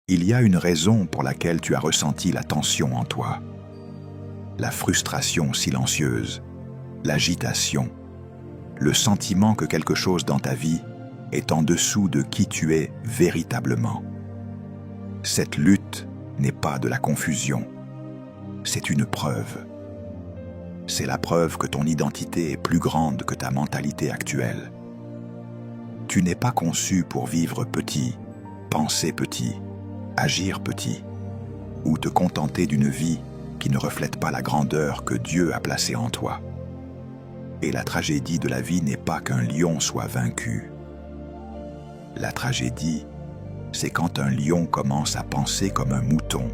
Il y a une raison pour laquelle tu as ressenti la tension en toi. La frustration silencieuse, l'agitation, le sentiment que quelque chose dans ta vie est en dessous de qui tu es véritablement. Cette lutte n'est pas de la confusion, c'est une preuve. C'est la preuve que ton identité est plus grande que ta mentalité actuelle. Tu n'es pas conçu pour vivre petit, penser petit, agir petit, ou te contenter d'une vie qui ne reflète pas la grandeur que Dieu a placée en toi. Et la tragédie de la vie n'est pas qu'un lion soit vaincu. La tragédie, c'est quand un lion commence à penser comme un mouton,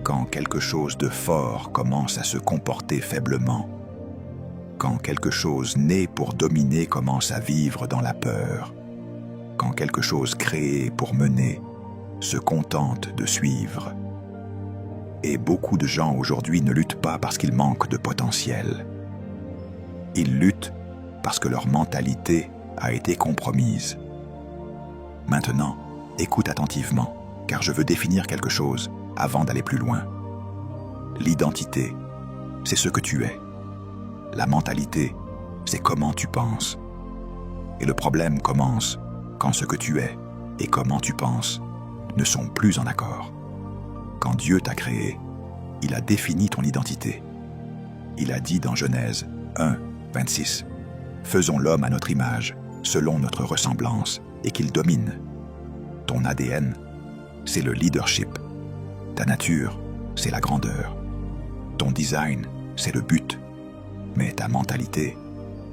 quand quelque chose de fort commence à se comporter faiblement, quand quelque chose né pour dominer commence à vivre dans la peur, quand quelque chose créé pour mener se contente de suivre. Et beaucoup de gens aujourd'hui ne luttent pas parce qu'ils manquent de potentiel. Ils luttent parce que leur mentalité a été compromise. Maintenant, écoute attentivement, car je veux définir quelque chose avant d'aller plus loin. L'identité, c'est ce que tu es. La mentalité, c'est comment tu penses. Et le problème commence quand ce que tu es et comment tu penses ne sont plus en accord. Quand Dieu t'a créé, il a défini ton identité. Il a dit dans Genèse 1, 26, « Faisons l'homme à notre image, selon notre ressemblance, et qu'il domine. » Ton ADN, c'est le leadership. Ta nature, c'est la grandeur. Ton design, c'est le but. Mais ta mentalité,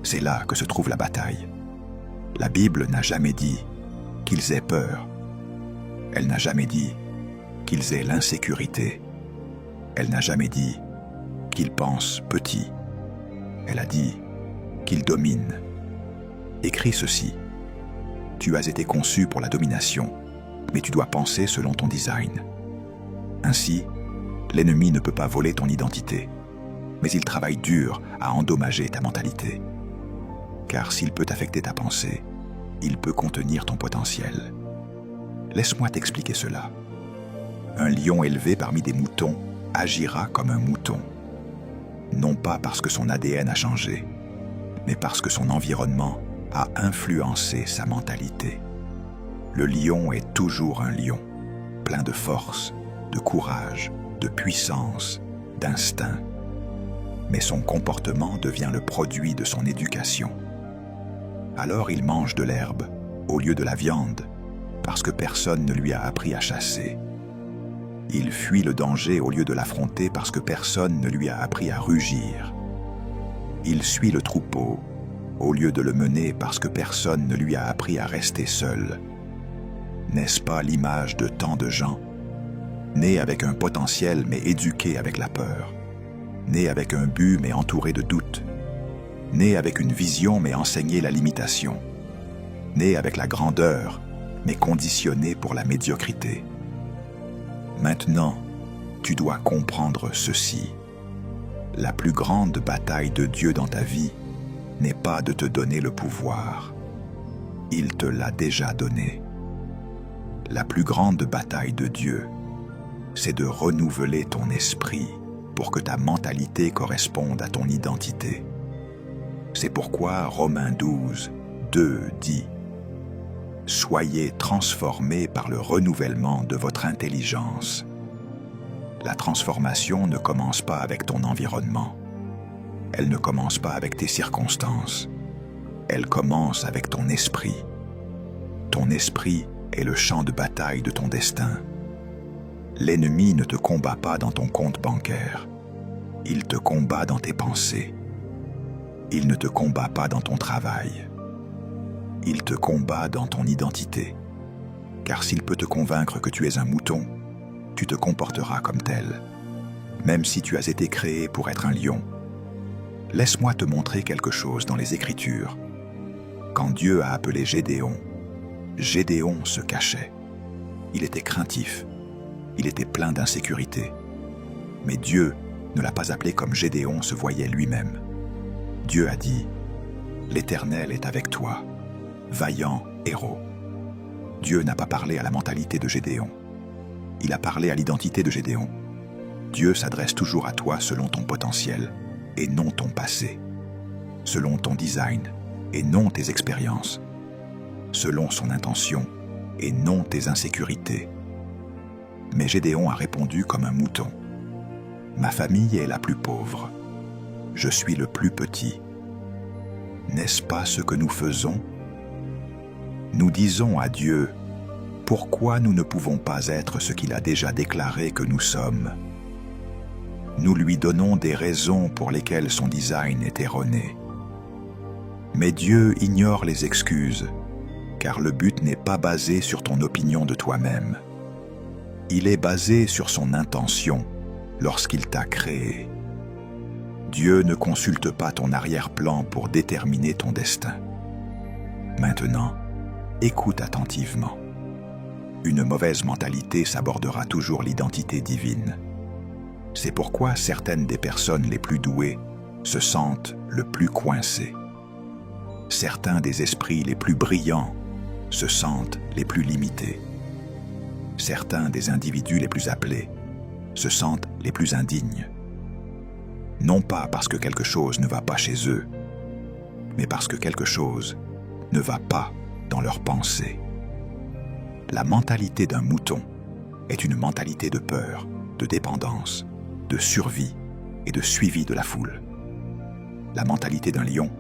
c'est là que se trouve la bataille. La Bible n'a jamais dit qu'ils aient peur. Elle n'a jamais dit qu'ils aient l'insécurité. Elle n'a jamais dit qu'ils pensent petit. Elle a dit qu'ils dominent. Écris ceci. Tu as été conçu pour la domination, mais tu dois penser selon ton design. Ainsi, l'ennemi ne peut pas voler ton identité, mais il travaille dur à endommager ta mentalité. Car s'il peut affecter ta pensée, il peut contenir ton potentiel. Laisse-moi t'expliquer cela. Un lion élevé parmi des moutons agira comme un mouton. Non pas parce que son ADN a changé, mais parce que son environnement a influencé sa mentalité. Le lion est toujours un lion, plein de force, de courage, de puissance, d'instinct. Mais son comportement devient le produit de son éducation. Alors il mange de l'herbe au lieu de la viande, parce que personne ne lui a appris à chasser. Il fuit le danger au lieu de l'affronter parce que personne ne lui a appris à rugir. Il suit le troupeau au lieu de le mener parce que personne ne lui a appris à rester seul. N'est-ce pas l'image de tant de gens, nés avec un potentiel mais éduqués avec la peur, nés avec un but mais entourés de doutes, nés avec une vision mais enseignés la limitation, nés avec la grandeur mais conditionnés pour la médiocrité. Maintenant, tu dois comprendre ceci. La plus grande bataille de Dieu dans ta vie n'est pas de te donner le pouvoir. Il te l'a déjà donné. La plus grande bataille de Dieu, c'est de renouveler ton esprit pour que ta mentalité corresponde à ton identité. C'est pourquoi Romains 12, 2 dit « Soyez transformés par le renouvellement de votre intelligence. » La transformation ne commence pas avec ton environnement. Elle ne commence pas avec tes circonstances. Elle commence avec ton esprit. Ton esprit est le champ de bataille de ton destin. L'ennemi ne te combat pas dans ton compte bancaire. Il te combat dans tes pensées. Il ne te combat pas dans ton travail. Il te combat dans ton identité. Car s'il peut te convaincre que tu es un mouton, tu te comporteras comme tel, même si tu as été créé pour être un lion. Laisse-moi te montrer quelque chose dans les Écritures. Quand Dieu a appelé Gédéon, Gédéon se cachait. Il était craintif. Il était plein d'insécurité. Mais Dieu ne l'a pas appelé comme Gédéon se voyait lui-même. Dieu a dit « L'Éternel est avec toi, vaillant héros. » Dieu n'a pas parlé à la mentalité de Gédéon. il a parlé à l'identité de Gédéon. Dieu s'adresse toujours à toi selon ton potentiel et non ton passé, selon ton design et non tes expériences, selon son intention et non tes insécurités. Mais Gédéon a répondu comme un mouton. Ma famille est la plus pauvre. Je suis le plus petit. N'est-ce pas ce que nous faisons? Nous disons à Dieu, pourquoi nous ne pouvons pas être ce qu'il a déjà déclaré que nous sommes? Nous lui donnons des raisons pour lesquelles son design est erroné. Mais Dieu ignore les excuses, car le but n'est pas basé sur ton opinion de toi-même. Il est basé sur son intention lorsqu'il t'a créé. Dieu ne consulte pas ton arrière-plan pour déterminer ton destin. Maintenant, écoute attentivement. Une mauvaise mentalité sabordera toujours l'identité divine. C'est pourquoi certaines des personnes les plus douées se sentent le plus coincées. Certains des esprits les plus brillants se sentent les plus limités. Certains des individus les plus appelés se sentent les plus indignes. Non pas parce que quelque chose ne va pas chez eux, mais parce que quelque chose ne va pas dans leurs pensées. La mentalité d'un mouton est une mentalité de peur, de dépendance, de survie et de suivi de la foule. La mentalité d'un lion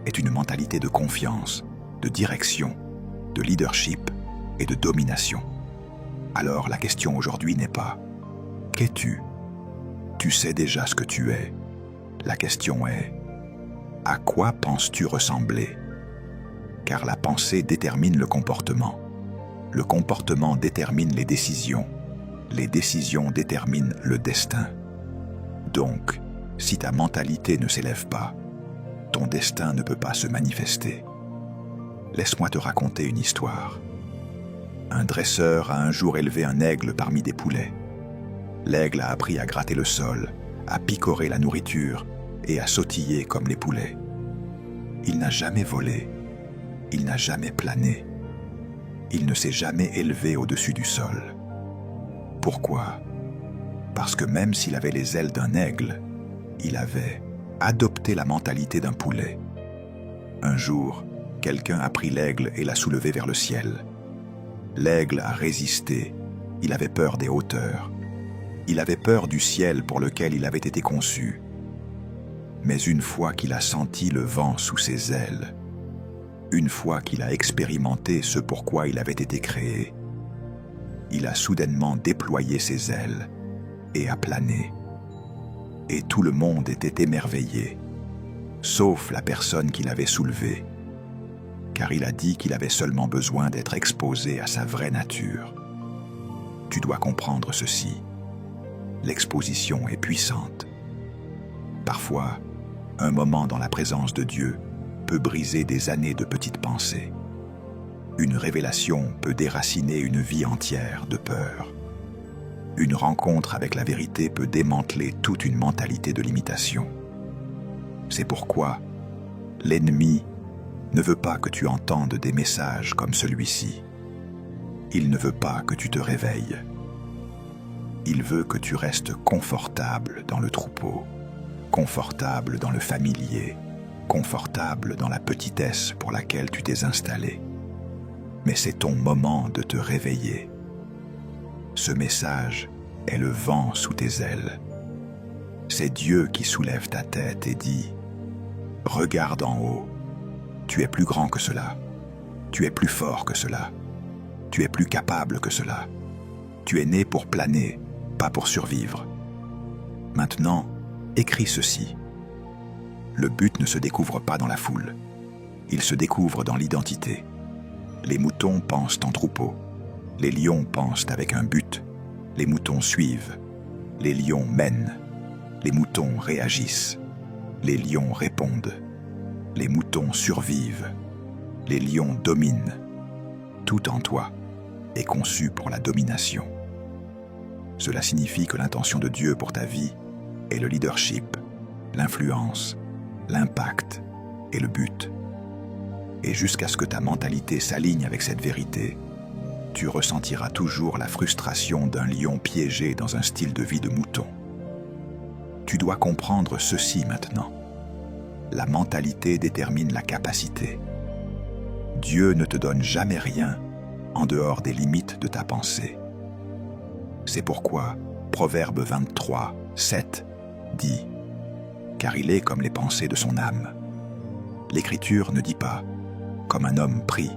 est une mentalité de confiance, de direction, de leadership et de domination. Alors la question aujourd'hui n'est pas « Qu'es-tu » ? Tu sais déjà ce que tu es. La question est « À quoi penses-tu ressembler ?» Car la pensée détermine le comportement détermine les décisions déterminent le destin. Donc, si ta mentalité ne s'élève pas, ton destin ne peut pas se manifester. Laisse-moi te raconter une histoire. Un dresseur a un jour élevé un aigle parmi des poulets. L'aigle a appris à gratter le sol, à picorer la nourriture et à sautiller comme les poulets. Il n'a jamais volé, il n'a jamais plané, il ne s'est jamais élevé au-dessus du sol. Pourquoi? Parce que même s'il avait les ailes d'un aigle, il avait adopté la mentalité d'un poulet. Un jour, quelqu'un a pris l'aigle et l'a soulevé vers le ciel. L'aigle a résisté, il avait peur des hauteurs. Il avait peur du ciel pour lequel il avait été conçu. Mais une fois qu'il a senti le vent sous ses ailes, une fois qu'il a expérimenté ce pourquoi il avait été créé, il a soudainement déployé ses ailes et a plané. Et tout le monde était émerveillé, sauf la personne qui l'avait soulevé, car il a dit qu'il avait seulement besoin d'être exposé à sa vraie nature. Tu dois comprendre ceci. L'exposition est puissante. Parfois, un moment dans la présence de Dieu peut briser des années de petites pensées. Une révélation peut déraciner une vie entière de peur. Une rencontre avec la vérité peut démanteler toute une mentalité de limitation. C'est pourquoi l'ennemi ne veut pas que tu entendes des messages comme celui-ci. Il ne veut pas que tu te réveilles. Il veut que tu restes confortable dans le troupeau, confortable dans le familier, confortable dans la petitesse pour laquelle tu t'es installé. Mais c'est ton moment de te réveiller. Ce message est le vent sous tes ailes. C'est Dieu qui soulève ta tête et dit « Regarde en haut, tu es plus grand que cela, tu es plus fort que cela, tu es plus capable que cela, tu es né pour planer, pas pour survivre. Maintenant, écris ceci. Le but ne se découvre pas dans la foule, il se découvre dans l'identité. Les moutons pensent en troupeau, les lions pensent avec un but, les moutons suivent, les lions mènent, les moutons réagissent, les lions répondent, les moutons survivent, les lions dominent. Tout en toi est conçu pour la domination. Cela signifie que l'intention de Dieu pour ta vie est le leadership, l'influence, l'impact et le but. Et jusqu'à ce que ta mentalité s'aligne avec cette vérité, tu ressentiras toujours la frustration d'un lion piégé dans un style de vie de mouton. Tu dois comprendre ceci maintenant. La mentalité détermine la capacité. Dieu ne te donne jamais rien en dehors des limites de ta pensée. C'est pourquoi Proverbe 23, 7 dit « Car il est comme les pensées de son âme ». L'Écriture ne dit pas « comme un homme prie ».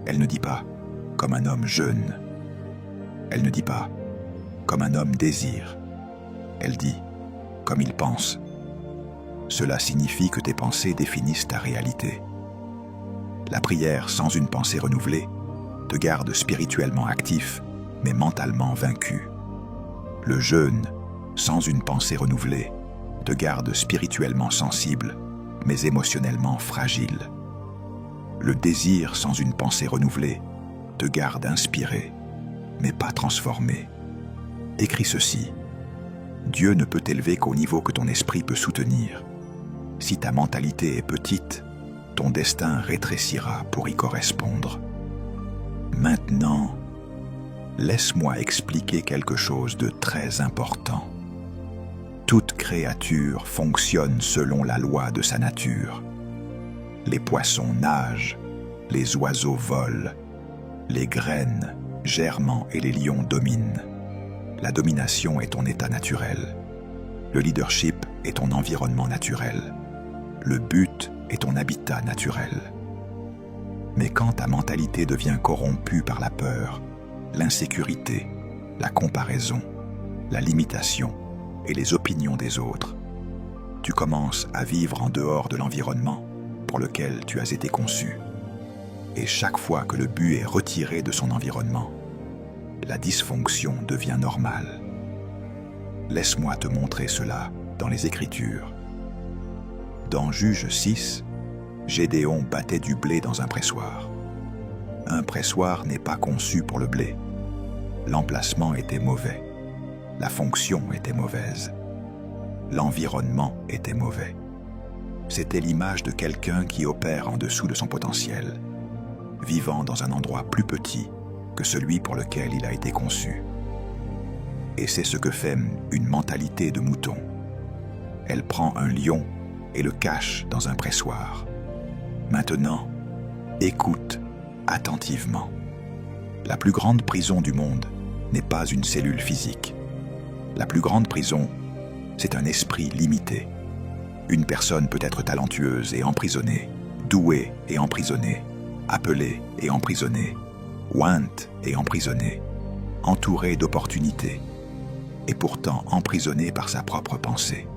Elle ne dit pas « comme un homme jeûne ». Elle ne dit pas « comme un homme désire ». Elle dit « comme il pense ». Cela signifie que tes pensées définissent ta réalité. La prière sans une pensée renouvelée te garde spirituellement actif, mais mentalement vaincu. Le jeûne sans une pensée renouvelée te garde spirituellement sensible, mais émotionnellement fragile. Le désir sans une pensée renouvelée te garde inspiré, mais pas transformé. Écris ceci. Dieu ne peut t'élever qu'au niveau que ton esprit peut soutenir. Si ta mentalité est petite, ton destin rétrécira pour y correspondre. Maintenant, laisse-moi expliquer quelque chose de très important. Toute créature fonctionne selon la loi de sa nature. Les poissons nagent, les oiseaux volent, les graines, germant et les lions dominent. La domination est ton état naturel. Le leadership est ton environnement naturel. Le but est ton habitat naturel. Mais quand ta mentalité devient corrompue par la peur, l'insécurité, la comparaison, la limitation et les opinions des autres, tu commences à vivre en dehors de l'environnement pour lequel tu as été conçu. Et chaque fois que le but est retiré de son environnement, la dysfonction devient normale. Laisse-moi te montrer cela dans les Écritures. Dans Juge 6, Gédéon battait du blé dans un pressoir. Un pressoir n'est pas conçu pour le blé. L'emplacement était mauvais. La fonction était mauvaise. L'environnement était mauvais. C'était l'image de quelqu'un qui opère en dessous de son potentiel, vivant dans un endroit plus petit que celui pour lequel il a été conçu. Et c'est ce que fait une mentalité de mouton. Elle prend un lion et le cache dans un pressoir. Maintenant, écoute attentivement. La plus grande prison du monde n'est pas une cellule physique. La plus grande prison, c'est un esprit limité. Une personne peut être talentueuse et emprisonnée, douée et emprisonnée, appelée et emprisonnée, ointe et emprisonnée, entourée d'opportunités, et pourtant emprisonnée par sa propre pensée.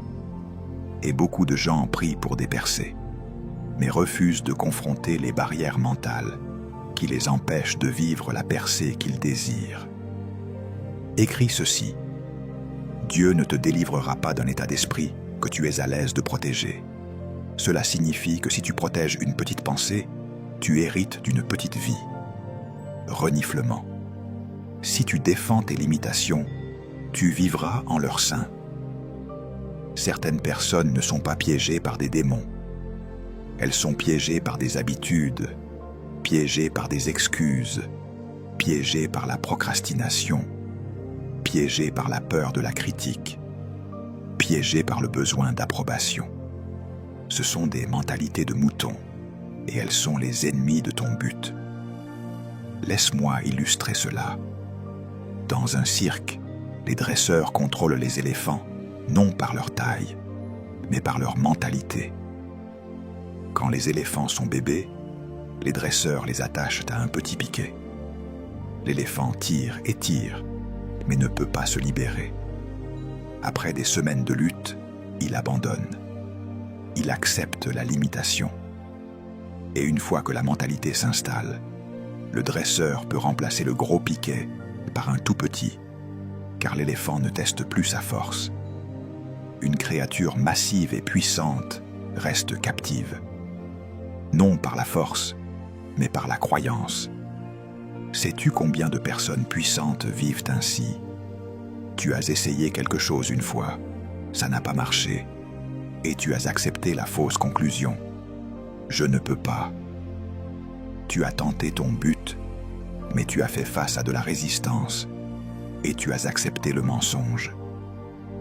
Et beaucoup de gens prient pour des percées, mais refusent de confronter les barrières mentales qui les empêchent de vivre la percée qu'ils désirent. Écris ceci. Dieu ne te délivrera pas d'un état d'esprit que tu es à l'aise de protéger. Cela signifie que si tu protèges une petite pensée, tu hérites d'une petite vie. Reniflement. Si tu défends tes limitations, tu vivras en leur sein. Certaines personnes ne sont pas piégées par des démons. Elles sont piégées par des habitudes, piégées par des excuses, piégées par la procrastination, piégées par la peur de la critique, piégées par le besoin d'approbation. Ce sont des mentalités de moutons et elles sont les ennemis de ton but. Laisse-moi illustrer cela. Dans un cirque, les dresseurs contrôlent les éléphants non par leur taille, mais par leur mentalité. Quand les éléphants sont bébés, les dresseurs les attachent à un petit piquet. L'éléphant tire et tire, mais ne peut pas se libérer. Après des semaines de lutte, il abandonne. Il accepte la limitation. Et une fois que la mentalité s'installe, le dresseur peut remplacer le gros piquet par un tout petit, car l'éléphant ne teste plus sa force. Une créature massive et puissante reste captive. Non par la force, mais par la croyance. Sais-tu combien de personnes puissantes vivent ainsi? Tu as essayé quelque chose une fois, ça n'a pas marché, et tu as accepté la fausse conclusion. Je ne peux pas. Tu as tenté ton but, Mais tu as fait face à de la résistance et tu as accepté le mensonge.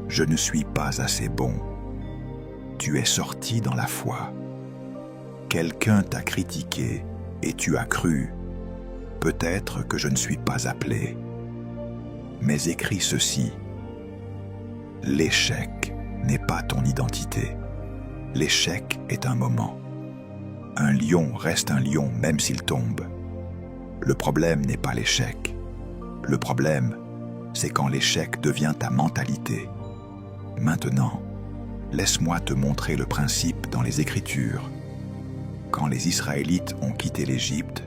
Je ne suis pas assez bon. Tu es sorti dans la foi. Quelqu'un t'a critiqué et tu as cru. Peut-être que je ne suis pas appelé. Mais écris ceci. L'échec n'est pas ton identité. L'échec est un moment. Un lion reste un lion même s'il tombe. Le problème n'est pas l'échec. Le problème, c'est quand l'échec devient ta mentalité. Maintenant, laisse-moi te montrer le principe dans les Écritures. Quand les Israélites ont quitté l'Égypte,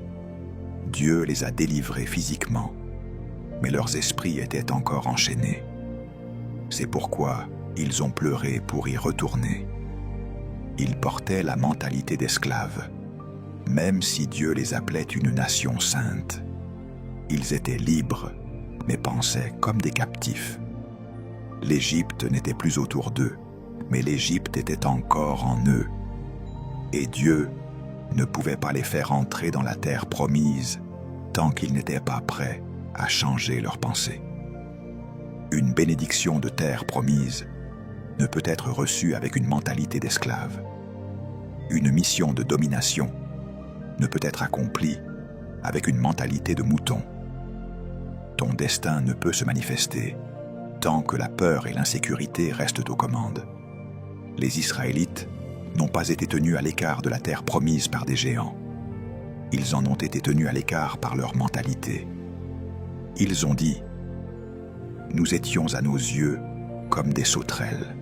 Dieu les a délivrés physiquement, mais leurs esprits étaient encore enchaînés. C'est pourquoi ils ont pleuré pour y retourner. Ils portaient la mentalité d'esclaves, même si Dieu les appelait une nation sainte. Ils étaient libres, mais pensaient comme des captifs. L'Égypte n'était plus autour d'eux, mais l'Égypte était encore en eux. Et Dieu ne pouvait pas les faire entrer dans la terre promise tant qu'ils n'étaient pas prêts à changer leurs pensées. Une bénédiction de terre promise ne peut être reçue avec une mentalité d'esclave. Une mission de domination ne peut être accomplie avec une mentalité de mouton. Ton destin ne peut se manifester tant que la peur et l'insécurité restent aux commandes. Les Israélites n'ont pas été tenus à l'écart de la terre promise par des géants. Ils en ont été tenus à l'écart par leur mentalité. Ils ont dit « Nous étions à nos yeux comme des sauterelles ».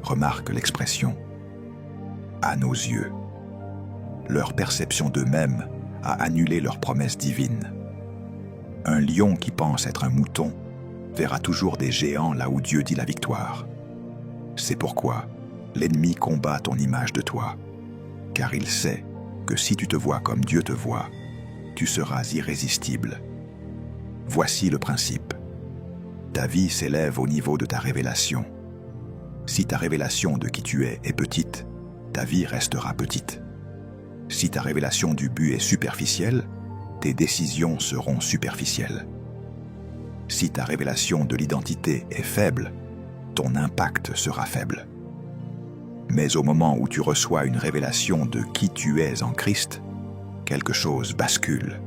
Remarque l'expression « à nos yeux ». Leur perception d'eux-mêmes a annulé leurs promesses divines. Un lion qui pense être un mouton verra toujours des géants là où Dieu dit la victoire. C'est pourquoi l'ennemi combat ton image de toi, car il sait que si tu te vois comme Dieu te voit, tu seras irrésistible. Voici le principe. Ta vie s'élève au niveau de ta révélation. Si ta révélation de qui tu es petite, ta vie restera petite. Si ta révélation du but est superficielle, tes décisions seront superficielles. Si ta révélation de l'identité est faible, ton impact sera faible. Mais au moment où tu reçois une révélation de qui tu es en Christ, quelque chose bascule.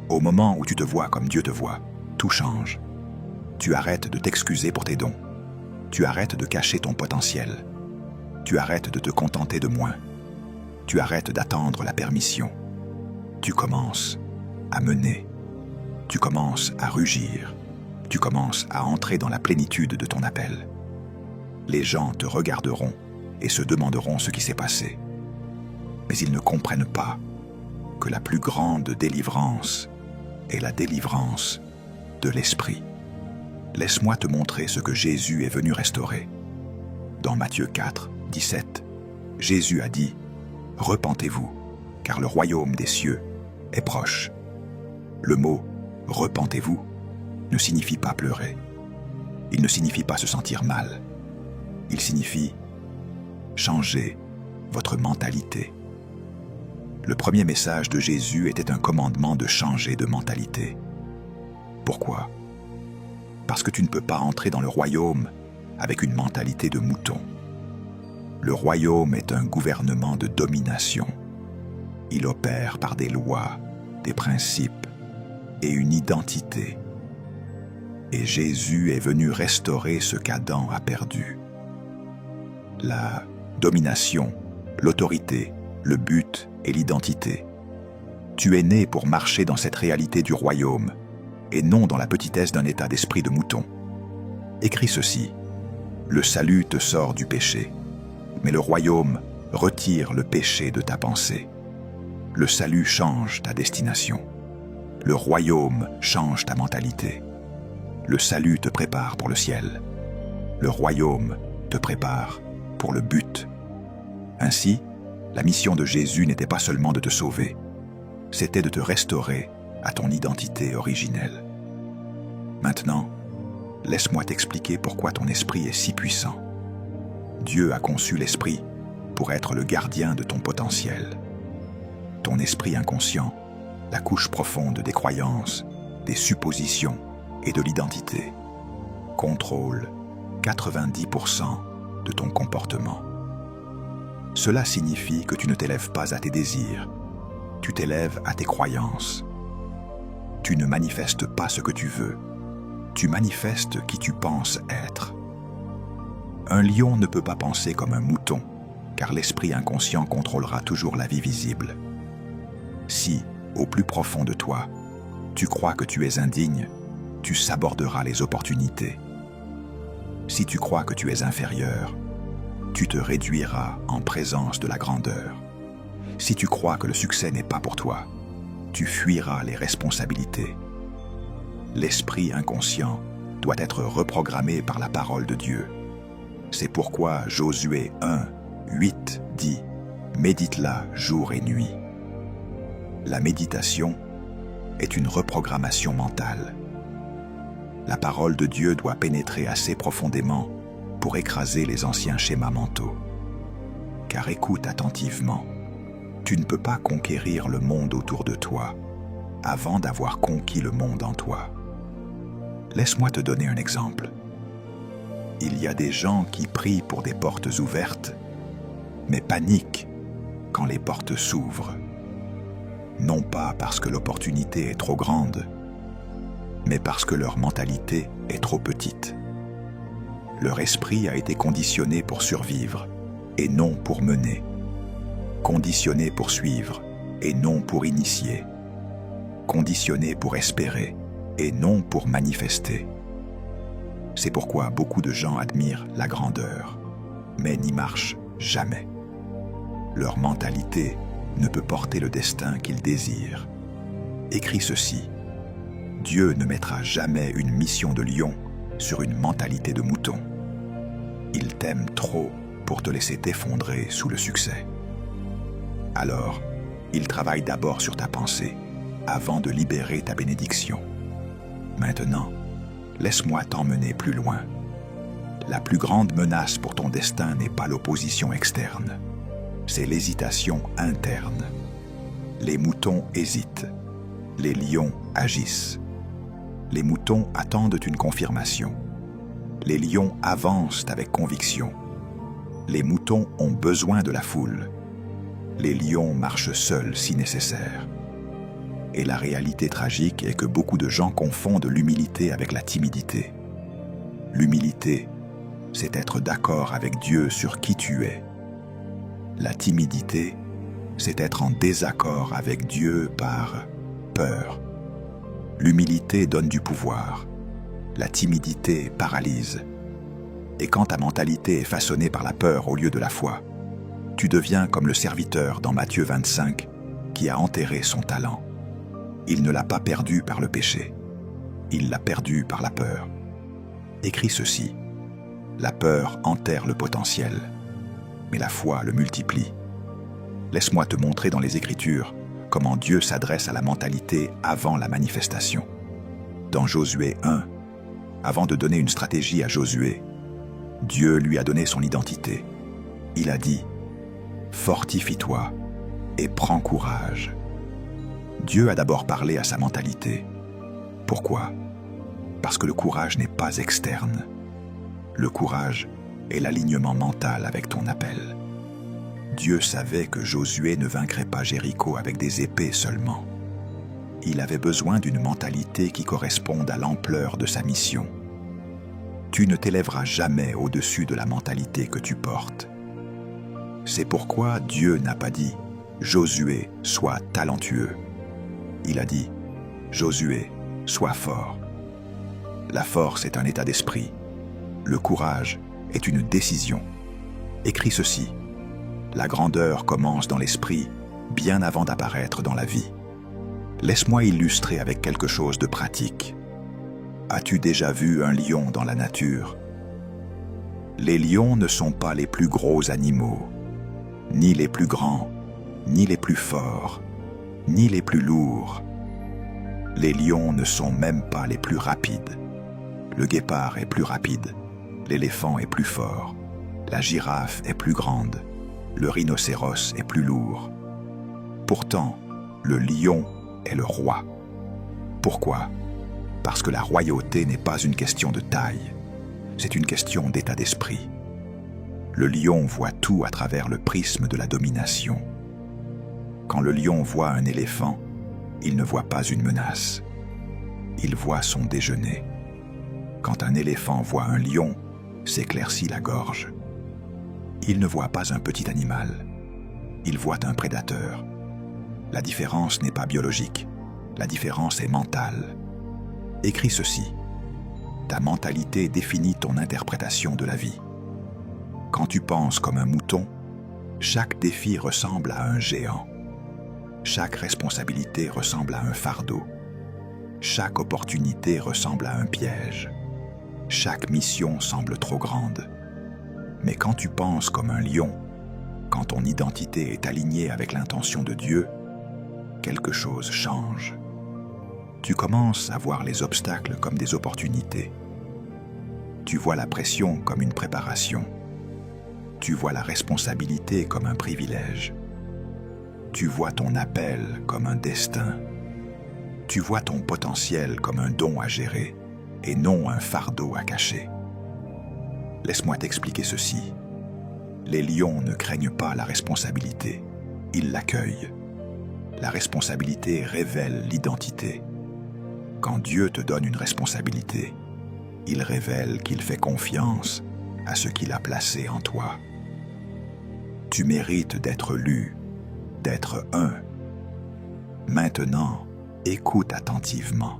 Au moment où tu te vois comme Dieu te voit, tout change. Tu arrêtes de t'excuser pour tes dons. Tu arrêtes de cacher ton potentiel. Tu arrêtes de te contenter de moins. Tu arrêtes d'attendre la permission. Tu commences à mener. Tu commences à rugir. Tu commences à entrer dans la plénitude de ton appel. Les gens te regarderont et se demanderont ce qui s'est passé. Mais ils ne comprennent pas que la plus grande délivrance est la délivrance de l'esprit. Laisse-moi te montrer ce que Jésus est venu restaurer. Dans Matthieu 4, 17, Jésus a dit « Repentez-vous, car le royaume des cieux est proche. » Le mot « repentez-vous » ne signifie pas pleurer. Il ne signifie pas se sentir mal. Il signifie changer votre mentalité. Le premier message de Jésus était un commandement de changer de mentalité. Pourquoi? Parce que tu ne peux pas entrer dans le royaume avec une mentalité de mouton. Le royaume est un gouvernement de domination. Il opère par des lois, des principes et une identité. Et Jésus est venu restaurer ce qu'Adam a perdu. La domination, l'autorité, le but et l'identité. Tu es né pour marcher dans cette réalité du royaume et non dans la petitesse d'un état d'esprit de mouton. Écris ceci. Le salut te sort du péché, mais le royaume retire le péché de ta pensée. Le salut change ta destination. Le royaume change ta mentalité. Le salut te prépare pour le ciel. Le royaume te prépare pour le but. Ainsi, la mission de Jésus n'était pas seulement de te sauver, c'était de te restaurer à ton identité originelle. Maintenant, laisse-moi t'expliquer pourquoi ton esprit est si puissant. Dieu a conçu l'esprit pour être le gardien de ton potentiel. Ton esprit inconscient la couche profonde des croyances, des suppositions et de l'identité, contrôle 90% de ton comportement. Cela signifie que tu ne t'élèves pas à tes désirs, tu t'élèves à tes croyances. Tu ne manifestes pas ce que tu veux, tu manifestes qui tu penses être. Un lion ne peut pas penser comme un mouton, car l'esprit inconscient contrôlera toujours la vie visible. Si, au plus profond de toi, tu crois que tu es indigne, tu saborderas les opportunités. Si tu crois que tu es inférieur, tu te réduiras en présence de la grandeur. Si tu crois que le succès n'est pas pour toi, tu fuiras les responsabilités. L'esprit inconscient doit être reprogrammé par la parole de Dieu. C'est pourquoi Josué 1:8 dit « Médite-la jour et nuit ». La méditation est une reprogrammation mentale. La parole de Dieu doit pénétrer assez profondément pour écraser les anciens schémas mentaux. Car écoute attentivement, tu ne peux pas conquérir le monde autour de toi avant d'avoir conquis le monde en toi. Laisse-moi te donner un exemple. Il y a des gens qui prient pour des portes ouvertes, mais paniquent quand les portes s'ouvrent. Non pas parce que l'opportunité est trop grande, mais parce que leur mentalité est trop petite. Leur esprit a été conditionné pour survivre et non pour mener. Conditionné pour suivre et non pour initier. Conditionné pour espérer et non pour manifester. C'est pourquoi beaucoup de gens admirent la grandeur, mais n'y marchent jamais. Leur mentalité ne peut porter le destin qu'ils désirent. Écris ceci: Dieu ne mettra jamais une mission de lion sur une mentalité de mouton. Il t'aime trop pour te laisser t'effondrer sous le succès. Alors, il travaille d'abord sur ta pensée, avant de libérer ta bénédiction. Maintenant, laisse-moi t'emmener plus loin. La plus grande menace pour ton destin n'est pas l'opposition externe, c'est l'hésitation interne. Les moutons hésitent, les lions agissent. Les moutons attendent une confirmation. Les lions avancent avec conviction. Les moutons ont besoin de la foule. Les lions marchent seuls si nécessaire. Et la réalité tragique est que beaucoup de gens confondent l'humilité avec la timidité. L'humilité, c'est être d'accord avec Dieu sur qui tu es. La timidité, c'est être en désaccord avec Dieu par peur. L'humilité donne du pouvoir. La timidité paralyse. Et quand ta mentalité est façonnée par la peur au lieu de la foi, tu deviens comme le serviteur dans Matthieu 25 qui a enterré son talent. Il ne l'a pas perdu par le péché. Il l'a perdu par la peur. Écris ceci: la peur enterre le potentiel, mais la foi le multiplie. Laisse-moi te montrer dans les Écritures comment Dieu s'adresse à la mentalité avant la manifestation. Dans Josué 1, avant de donner une stratégie à Josué, Dieu lui a donné son identité. Il a dit: « Fortifie-toi et prends courage. » Dieu a d'abord parlé à sa mentalité. Pourquoi? Parce que le courage n'est pas externe. Le courage est l'alignement mental avec ton appel. Dieu savait que Josué ne vaincrait pas Jéricho avec des épées seulement. Il avait besoin d'une mentalité qui corresponde à l'ampleur de sa mission. Tu ne t'élèveras jamais au-dessus de la mentalité que tu portes. C'est pourquoi Dieu n'a pas dit « Josué, sois talentueux ». Il a dit « Josué, sois fort ». La force est un état d'esprit. Le courage est une décision. Écris ceci: la grandeur commence dans l'esprit bien avant d'apparaître dans la vie. Laisse-moi illustrer avec quelque chose de pratique. As-tu déjà vu un lion dans la nature? Les lions ne sont pas les plus gros animaux, ni les plus grands, ni les plus forts, ni les plus lourds. Les lions ne sont même pas les plus rapides. Le guépard est plus rapide, l'éléphant est plus fort, la girafe est plus grande, le rhinocéros est plus lourd. Pourtant, le lion est le roi. Pourquoi? Parce que la royauté n'est pas une question de taille, c'est une question d'état d'esprit. Le lion voit tout à travers le prisme de la domination. Quand le lion voit un éléphant, il ne voit pas une menace. Il voit son déjeuner. Quand un éléphant voit un lion, s'éclaircit la gorge. Il ne voit pas un petit animal. Il voit un prédateur. La différence n'est pas biologique. La différence est mentale. Écris ceci. Ta mentalité définit ton interprétation de la vie. Quand tu penses comme un mouton, chaque défi ressemble à un géant. Chaque responsabilité ressemble à un fardeau. Chaque opportunité ressemble à un piège. Chaque mission semble trop grande. Mais quand tu penses comme un lion, quand ton identité est alignée avec l'intention de Dieu, quelque chose change. Tu commences à voir les obstacles comme des opportunités. Tu vois la pression comme une préparation. Tu vois la responsabilité comme un privilège. Tu vois ton appel comme un destin. Tu vois ton potentiel comme un don à gérer et non un fardeau à cacher. Laisse-moi t'expliquer ceci. Les lions ne craignent pas la responsabilité, ils l'accueillent. La responsabilité révèle l'identité. Quand Dieu te donne une responsabilité, il révèle qu'il fait confiance à ce qu'il a placé en toi. Tu mérites d'être lu, d'être un. Maintenant, écoute attentivement.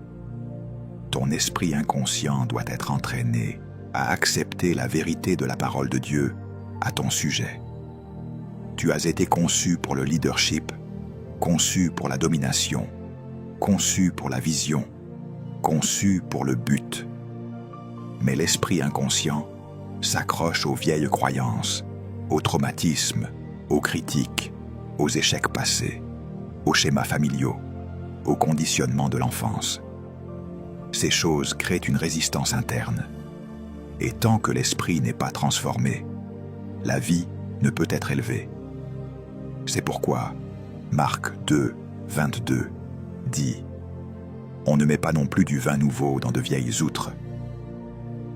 Ton esprit inconscient doit être entraîné à accepter la vérité de la parole de Dieu à ton sujet. Tu as été conçu pour le leadership, conçu pour la domination, conçu pour la vision, conçu pour le but. Mais l'esprit inconscient s'accroche aux vieilles croyances, aux traumatismes, aux critiques, aux échecs passés, aux schémas familiaux, aux conditionnements de l'enfance. Ces choses créent une résistance interne. Et tant que l'esprit n'est pas transformé, la vie ne peut être élevée. C'est pourquoi Marc 2, 22 dit « On ne met pas non plus du vin nouveau dans de vieilles outres. »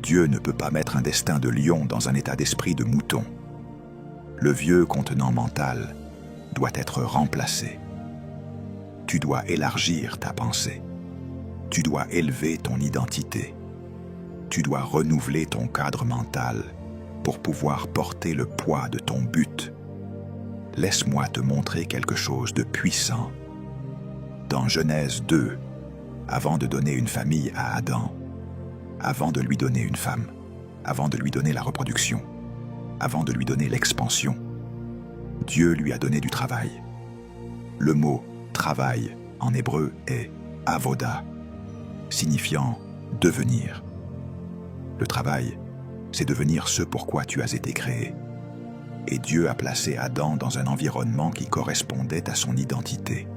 Dieu ne peut pas mettre un destin de lion dans un état d'esprit de mouton. Le vieux contenant mental doit être remplacé. Tu dois élargir ta pensée. Tu dois élever ton identité. Tu dois renouveler ton cadre mental pour pouvoir porter le poids de ton but. Laisse-moi te montrer quelque chose de puissant. Dans Genèse 2, avant de donner une famille à Adam, avant de lui donner une femme, avant de lui donner la reproduction, avant de lui donner l'expansion, Dieu lui a donné du travail. Le mot « travail » en hébreu est « avoda », signifiant « devenir ». Le travail, c'est devenir ce pour quoi tu as été créé. Et Dieu a placé Adam dans un environnement qui correspondait à son identité.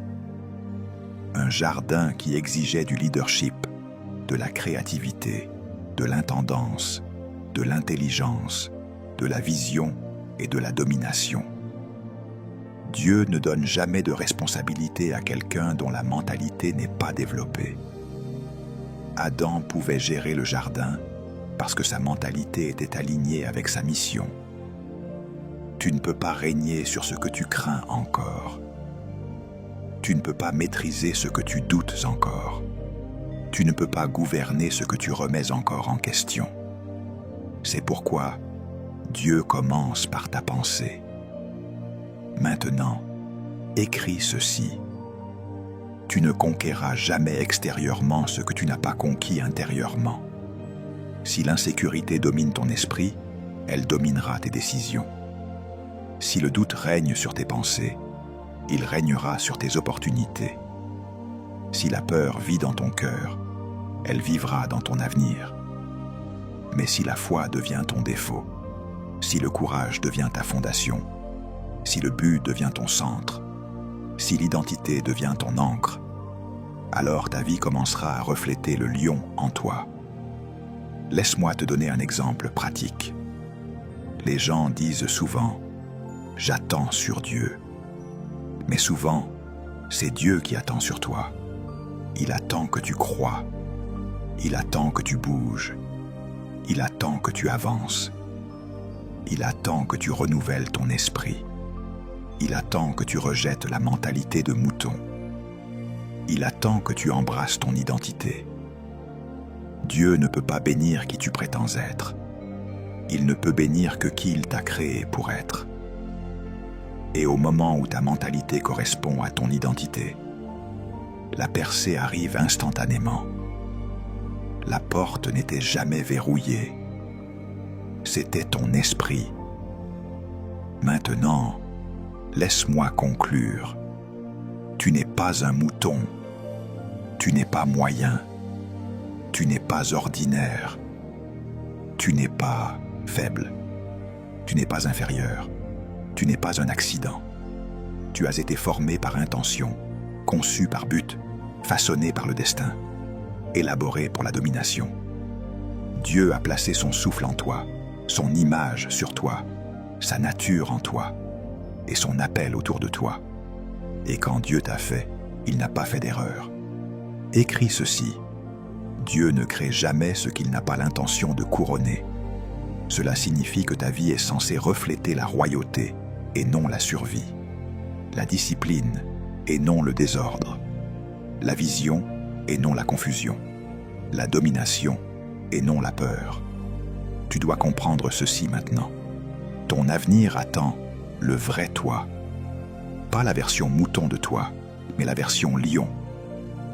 Un jardin qui exigeait du leadership, de la créativité, de l'intendance, de l'intelligence, de la vision et de la domination. Dieu ne donne jamais de responsabilité à quelqu'un dont la mentalité n'est pas développée. Adam pouvait gérer le jardin parce que sa mentalité était alignée avec sa mission. Tu ne peux pas régner sur ce que tu crains encore. Tu ne peux pas maîtriser ce que tu doutes encore. Tu ne peux pas gouverner ce que tu remets encore en question. C'est pourquoi Dieu commence par ta pensée. Maintenant, écris ceci. Tu ne conquéras jamais extérieurement ce que tu n'as pas conquis intérieurement. Si l'insécurité domine ton esprit, elle dominera tes décisions. Si le doute règne sur tes pensées, il régnera sur tes opportunités. Si la peur vit dans ton cœur, elle vivra dans ton avenir. Mais si la foi devient ton défaut, si le courage devient ta fondation, si le but devient ton centre, si l'identité devient ton ancre, alors ta vie commencera à refléter le lion en toi. Laisse-moi te donner un exemple pratique. Les gens disent souvent « J'attends sur Dieu ». Mais souvent, c'est Dieu qui attend sur toi. Il attend que tu crois. Il attend que tu bouges. Il attend que tu avances. Il attend que tu renouvelles ton esprit. Il attend que tu rejettes la mentalité de mouton. Il attend que tu embrasses ton identité. Dieu ne peut pas bénir qui tu prétends être. Il ne peut bénir que qui il t'a créé pour être. Et au moment où ta mentalité correspond à ton identité, la percée arrive instantanément. La porte n'était jamais verrouillée. C'était ton esprit. Maintenant, laisse-moi conclure. Tu n'es pas un mouton. Tu n'es pas moyen. Tu n'es pas ordinaire. Tu n'es pas faible. Tu n'es pas inférieur. Tu n'es pas un accident. Tu as été formé par intention, conçu par but, façonné par le destin, élaboré pour la domination. Dieu a placé son souffle en toi, son image sur toi, sa nature en toi et son appel autour de toi. Et quand Dieu t'a fait, il n'a pas fait d'erreur. Écris ceci. Dieu ne crée jamais ce qu'il n'a pas l'intention de couronner. Cela signifie que ta vie est censée refléter la royauté et non la survie, la discipline et non le désordre, la vision et non la confusion, la domination et non la peur. Tu dois comprendre ceci maintenant. Ton avenir attend le vrai toi. Pas la version mouton de toi, mais la version lion.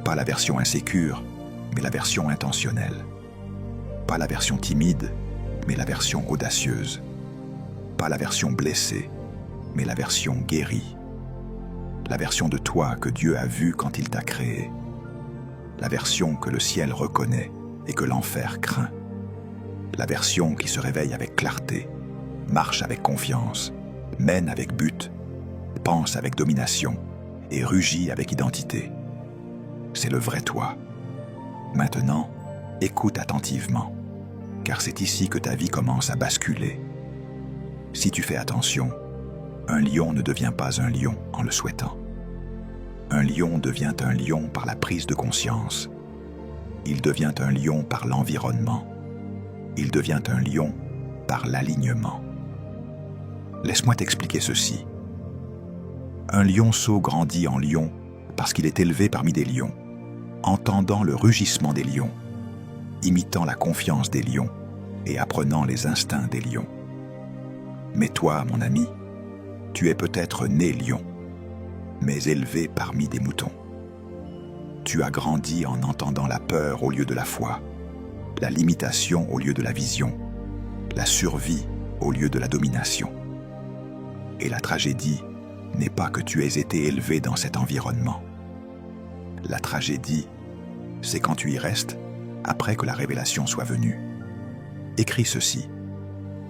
Pas la version insécure, mais la version intentionnelle. Pas la version timide, mais la version audacieuse. Pas la version blessée, mais la version guérie. La version de toi que Dieu a vue quand il t'a créé. La version que le ciel reconnaît et que l'enfer craint. La version qui se réveille avec clarté, marche avec confiance, mène avec but, pense avec domination et rugit avec identité. C'est le vrai toi. Maintenant, écoute attentivement, car c'est ici que ta vie commence à basculer. Si tu fais attention, un lion ne devient pas un lion en le souhaitant. Un lion devient un lion par la prise de conscience. Il devient un lion par l'environnement. Il devient un lion par l'alignement. Laisse-moi t'expliquer ceci. Un lionceau grandit en lion parce qu'il est élevé parmi des lions, entendant le rugissement des lions, imitant la confiance des lions et apprenant les instincts des lions. Mais toi, mon ami, tu es peut-être né lion, mais élevé parmi des moutons. Tu as grandi en entendant la peur au lieu de la foi, la limitation au lieu de la vision, la survie au lieu de la domination. Et la tragédie n'est pas que tu aies été élevé dans cet environnement. La tragédie, c'est quand tu y restes après que la révélation soit venue. Écris ceci.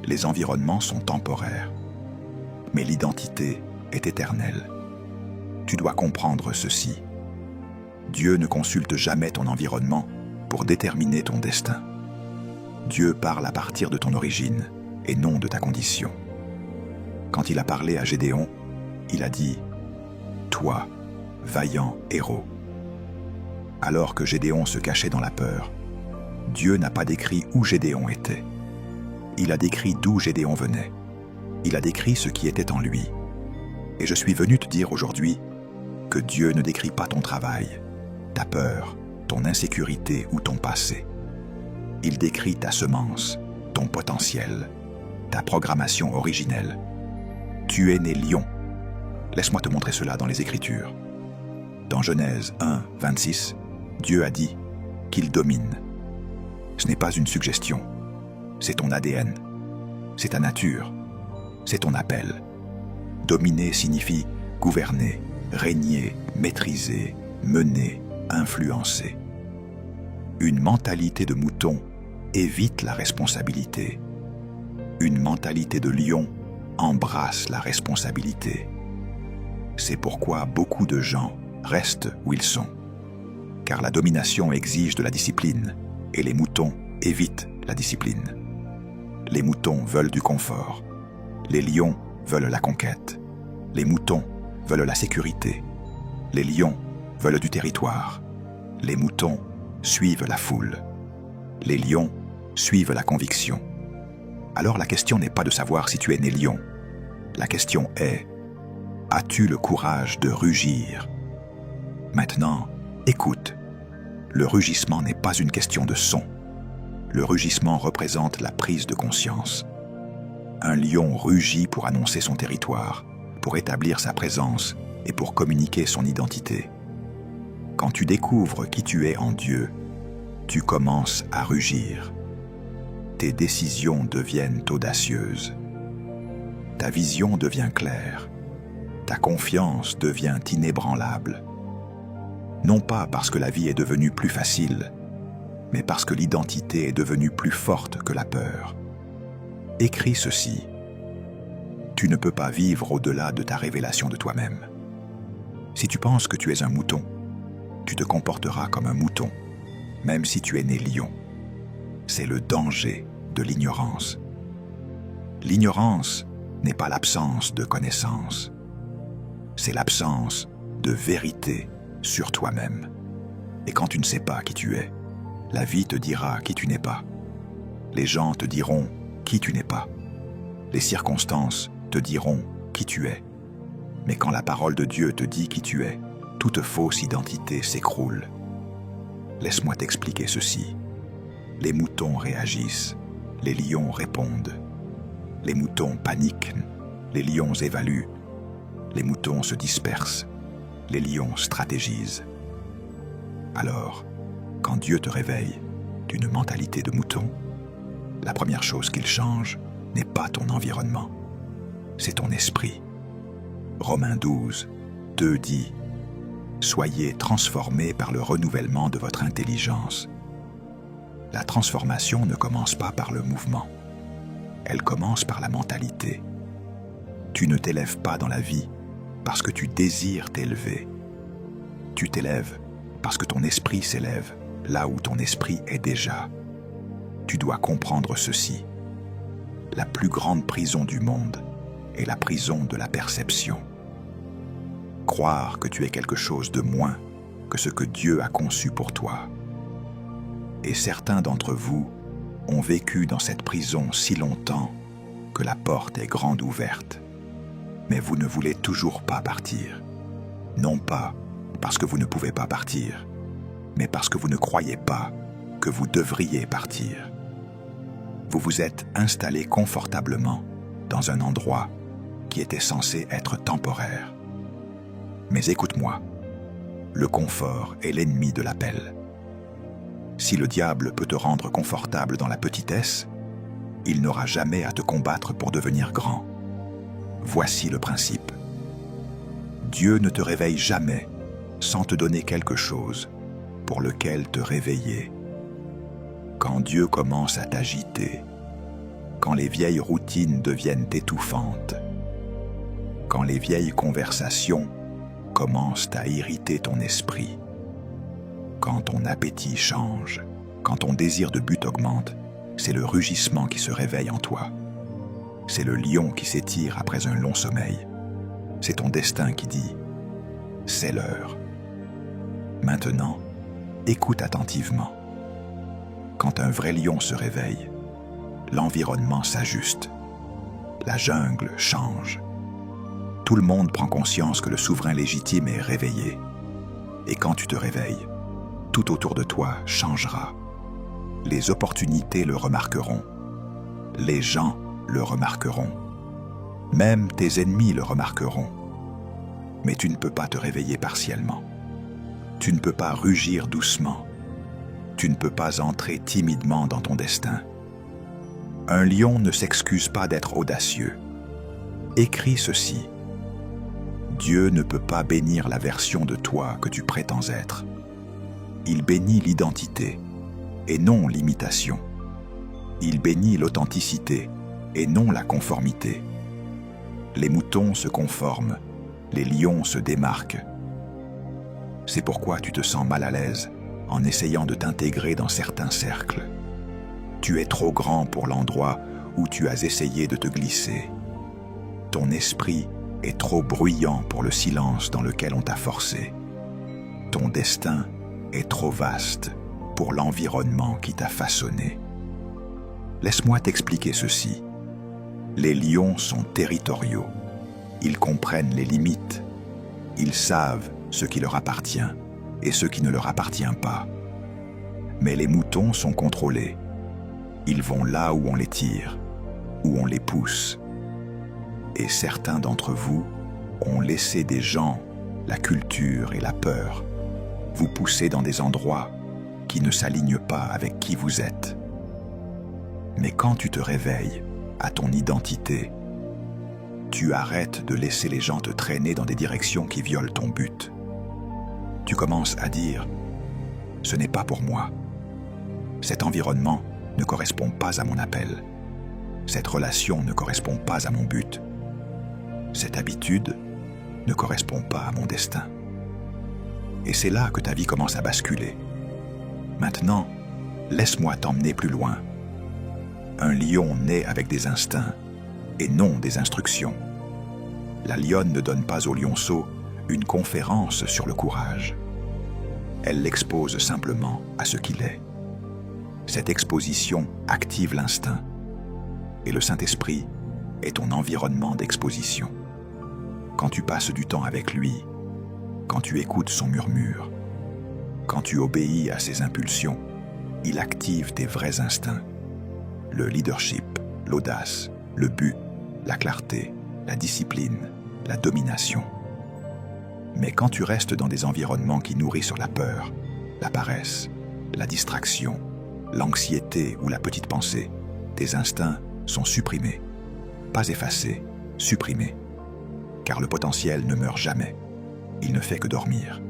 Les environnements sont temporaires, mais l'identité est éternelle. Tu dois comprendre ceci. Dieu ne consulte jamais ton environnement pour déterminer ton destin. Dieu parle à partir de ton origine et non de ta condition. Quand il a parlé à Gédéon, il a dit « Toi, vaillant héros ». Alors que Gédéon se cachait dans la peur, Dieu n'a pas décrit où Gédéon était. Il a décrit d'où Gédéon venait. Il a décrit ce qui était en lui. Et je suis venu te dire aujourd'hui que Dieu ne décrit pas ton travail, ta peur, ton insécurité ou ton passé. Il décrit ta semence, ton potentiel, ta programmation originelle. Tu es né lion. Laisse-moi te montrer cela dans les Écritures. Dans Genèse 1, 26, Dieu a dit qu'il domine. Ce n'est pas une suggestion, c'est ton ADN, c'est ta nature, c'est ton appel. Dominer signifie gouverner, régner, maîtriser, mener, influencer. Une mentalité de mouton évite la responsabilité. Une mentalité de lion embrasse la responsabilité. C'est pourquoi beaucoup de gens restent où ils sont. Car la domination exige de la discipline et les moutons évitent la discipline. Les moutons veulent du confort. Les lions veulent la conquête. Les moutons veulent la sécurité. Les lions veulent du territoire. Les moutons suivent la foule. Les lions suivent la conviction. Alors la question n'est pas de savoir si tu es né lion. La question est, as-tu le courage de rugir? Maintenant, écoute. Le rugissement n'est pas une question de son. Le rugissement représente la prise de conscience. Un lion rugit pour annoncer son territoire, pour établir sa présence et pour communiquer son identité. Quand tu découvres qui tu es en Dieu, tu commences à rugir. Tes décisions deviennent audacieuses. Ta vision devient claire. Ta confiance devient inébranlable. Non pas parce que la vie est devenue plus facile, mais parce que l'identité est devenue plus forte que la peur. Écris ceci. Tu ne peux pas vivre au-delà de ta révélation de toi-même. Si tu penses que tu es un mouton, tu te comporteras comme un mouton, même si tu es né lion. C'est le danger de l'ignorance. L'ignorance n'est pas l'absence de connaissance. C'est l'absence de vérité sur toi-même. Et quand tu ne sais pas qui tu es, la vie te dira qui tu n'es pas. Les gens te diront qui tu n'es pas. Les circonstances te diront qui tu es. Mais quand la parole de Dieu te dit qui tu es, toute fausse identité s'écroule. Laisse-moi t'expliquer ceci. Les moutons réagissent, les lions répondent. Les moutons paniquent, les lions évaluent. Les moutons se dispersent, les lions stratégisent. Alors, quand Dieu te réveille d'une mentalité de mouton, la première chose qu'il change n'est pas ton environnement, c'est ton esprit. Romains 12, 2 dit « Soyez transformés par le renouvellement de votre intelligence ». La transformation ne commence pas par le mouvement. Elle commence par la mentalité. Tu ne t'élèves pas dans la vie parce que tu désires t'élever. Tu t'élèves parce que ton esprit s'élève là où ton esprit est déjà. Tu dois comprendre ceci. La plus grande prison du monde est la prison de la perception. Croire que tu es quelque chose de moins que ce que Dieu a conçu pour toi. Et certains d'entre vous ont vécu dans cette prison si longtemps que la porte est grande ouverte. Mais vous ne voulez toujours pas partir. Non pas parce que vous ne pouvez pas partir, mais parce que vous ne croyez pas que vous devriez partir. Vous vous êtes installé confortablement dans un endroit qui était censé être temporaire. Mais écoute-moi, le confort est l'ennemi de la paix. Si le diable peut te rendre confortable dans la petitesse, il n'aura jamais à te combattre pour devenir grand. Voici le principe. Dieu ne te réveille jamais sans te donner quelque chose pour lequel te réveiller. Quand Dieu commence à t'agiter, quand les vieilles routines deviennent étouffantes, quand les vieilles conversations commencent à irriter ton esprit, quand ton appétit change, quand ton désir de but augmente, c'est le rugissement qui se réveille en toi. C'est le lion qui s'étire après un long sommeil. C'est ton destin qui dit « c'est l'heure ». Maintenant, écoute attentivement. Quand un vrai lion se réveille, l'environnement s'ajuste. La jungle change. Tout le monde prend conscience que le souverain légitime est réveillé. Et quand tu te réveilles, tout autour de toi changera. Les opportunités le remarqueront. Les gens le remarqueront. Même tes ennemis le remarqueront. Mais tu ne peux pas te réveiller partiellement. Tu ne peux pas rugir doucement. Tu ne peux pas entrer timidement dans ton destin. Un lion ne s'excuse pas d'être audacieux. Écris ceci. Dieu ne peut pas bénir la version de toi que tu prétends être. Il bénit l'identité et non l'imitation. Il bénit l'authenticité et non la conformité. Les moutons se conforment, les lions se démarquent. C'est pourquoi tu te sens mal à l'aise en essayant de t'intégrer dans certains cercles. Tu es trop grand pour l'endroit où tu as essayé de te glisser. Ton esprit est trop bruyant pour le silence dans lequel on t'a forcé. Ton destin est trop vaste pour l'environnement qui t'a façonné. Laisse-moi t'expliquer ceci. Les lions sont territoriaux. Ils comprennent les limites. Ils savent ce qui leur appartient et ce qui ne leur appartient pas. Mais les moutons sont contrôlés. Ils vont là où on les tire, où on les pousse. Et certains d'entre vous ont laissé des gens, la culture et la peur vous pousser dans des endroits qui ne s'alignent pas avec qui vous êtes. Mais quand tu te réveilles à ton identité, tu arrêtes de laisser les gens te traîner dans des directions qui violent ton but. Tu commences à dire « Ce n'est pas pour moi. Cet environnement ne correspond pas à mon appel. Cette relation ne correspond pas à mon but. Cette habitude ne correspond pas à mon destin. » Et c'est là que ta vie commence à basculer. Maintenant, laisse-moi t'emmener plus loin. Un lion naît avec des instincts et non des instructions. La lionne ne donne pas au lionceau une conférence sur le courage. Elle l'expose simplement à ce qu'il est. Cette exposition active l'instinct et le Saint-Esprit est ton environnement d'exposition. Quand tu passes du temps avec lui, quand tu écoutes son murmure, quand tu obéis à ses impulsions, il active tes vrais instincts. Le leadership, l'audace, le but, la clarté, la discipline, la domination. Mais quand tu restes dans des environnements qui nourrissent sur la peur, la paresse, la distraction, l'anxiété ou la petite pensée, tes instincts sont supprimés. Pas effacés, supprimés. Car le potentiel ne meurt jamais. Il ne fait que dormir.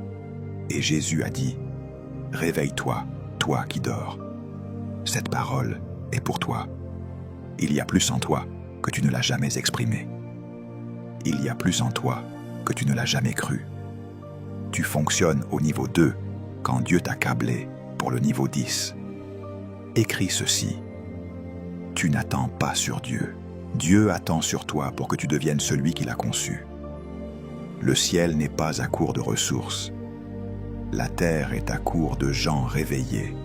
Et Jésus a dit « Réveille-toi, toi qui dors. » Cette parole est pour toi. Il y a plus en toi que tu ne l'as jamais exprimé. Il y a plus en toi que tu ne l'as jamais cru. Tu fonctionnes au niveau 2 quand Dieu t'a câblé pour le niveau 10. Écris ceci. Tu n'attends pas sur Dieu. Dieu attend sur toi pour que tu deviennes celui qu'il a conçu. Le ciel n'est pas à court de ressources. La terre est à court de gens réveillés.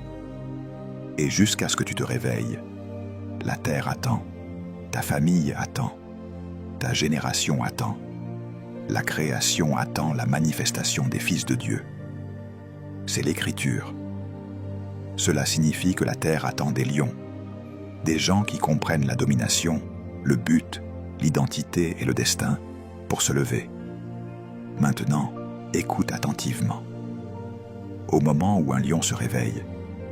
Et jusqu'à ce que tu te réveilles, la terre attend, ta famille attend, ta génération attend, la création attend la manifestation des fils de Dieu. C'est l'Écriture. Cela signifie que la terre attend des lions, des gens qui comprennent la domination, le but, l'identité et le destin pour se lever. Maintenant, écoute attentivement. Au moment où un lion se réveille,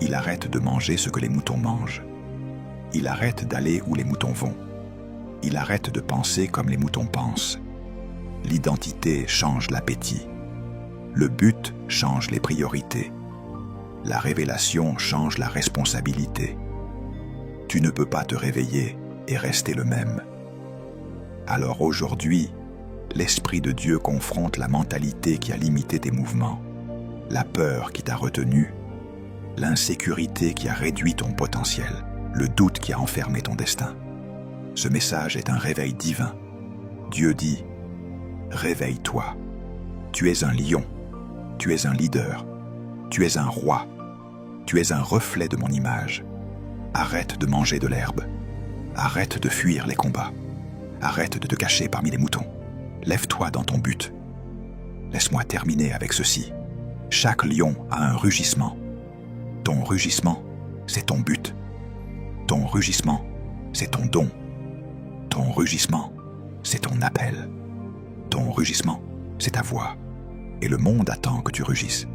il arrête de manger ce que les moutons mangent. Il arrête d'aller où les moutons vont. Il arrête de penser comme les moutons pensent. L'identité change l'appétit. Le but change les priorités. La révélation change la responsabilité. Tu ne peux pas te réveiller et rester le même. Alors aujourd'hui, l'Esprit de Dieu confronte la mentalité qui a limité tes mouvements, la peur qui t'a retenu, l'insécurité qui a réduit ton potentiel, le doute qui a enfermé ton destin. Ce message est un réveil divin. Dieu dit « Réveille-toi. Tu es un lion. Tu es un leader. Tu es un roi. Tu es un reflet de mon image. Arrête de manger de l'herbe. Arrête de fuir les combats. Arrête de te cacher parmi les moutons. Lève-toi dans ton but. Laisse-moi terminer avec ceci. Chaque lion a un rugissement. Ton rugissement, c'est ton but. Ton rugissement, c'est ton don. Ton rugissement, c'est ton appel. Ton rugissement, c'est ta voix. Et le monde attend que tu rugisses.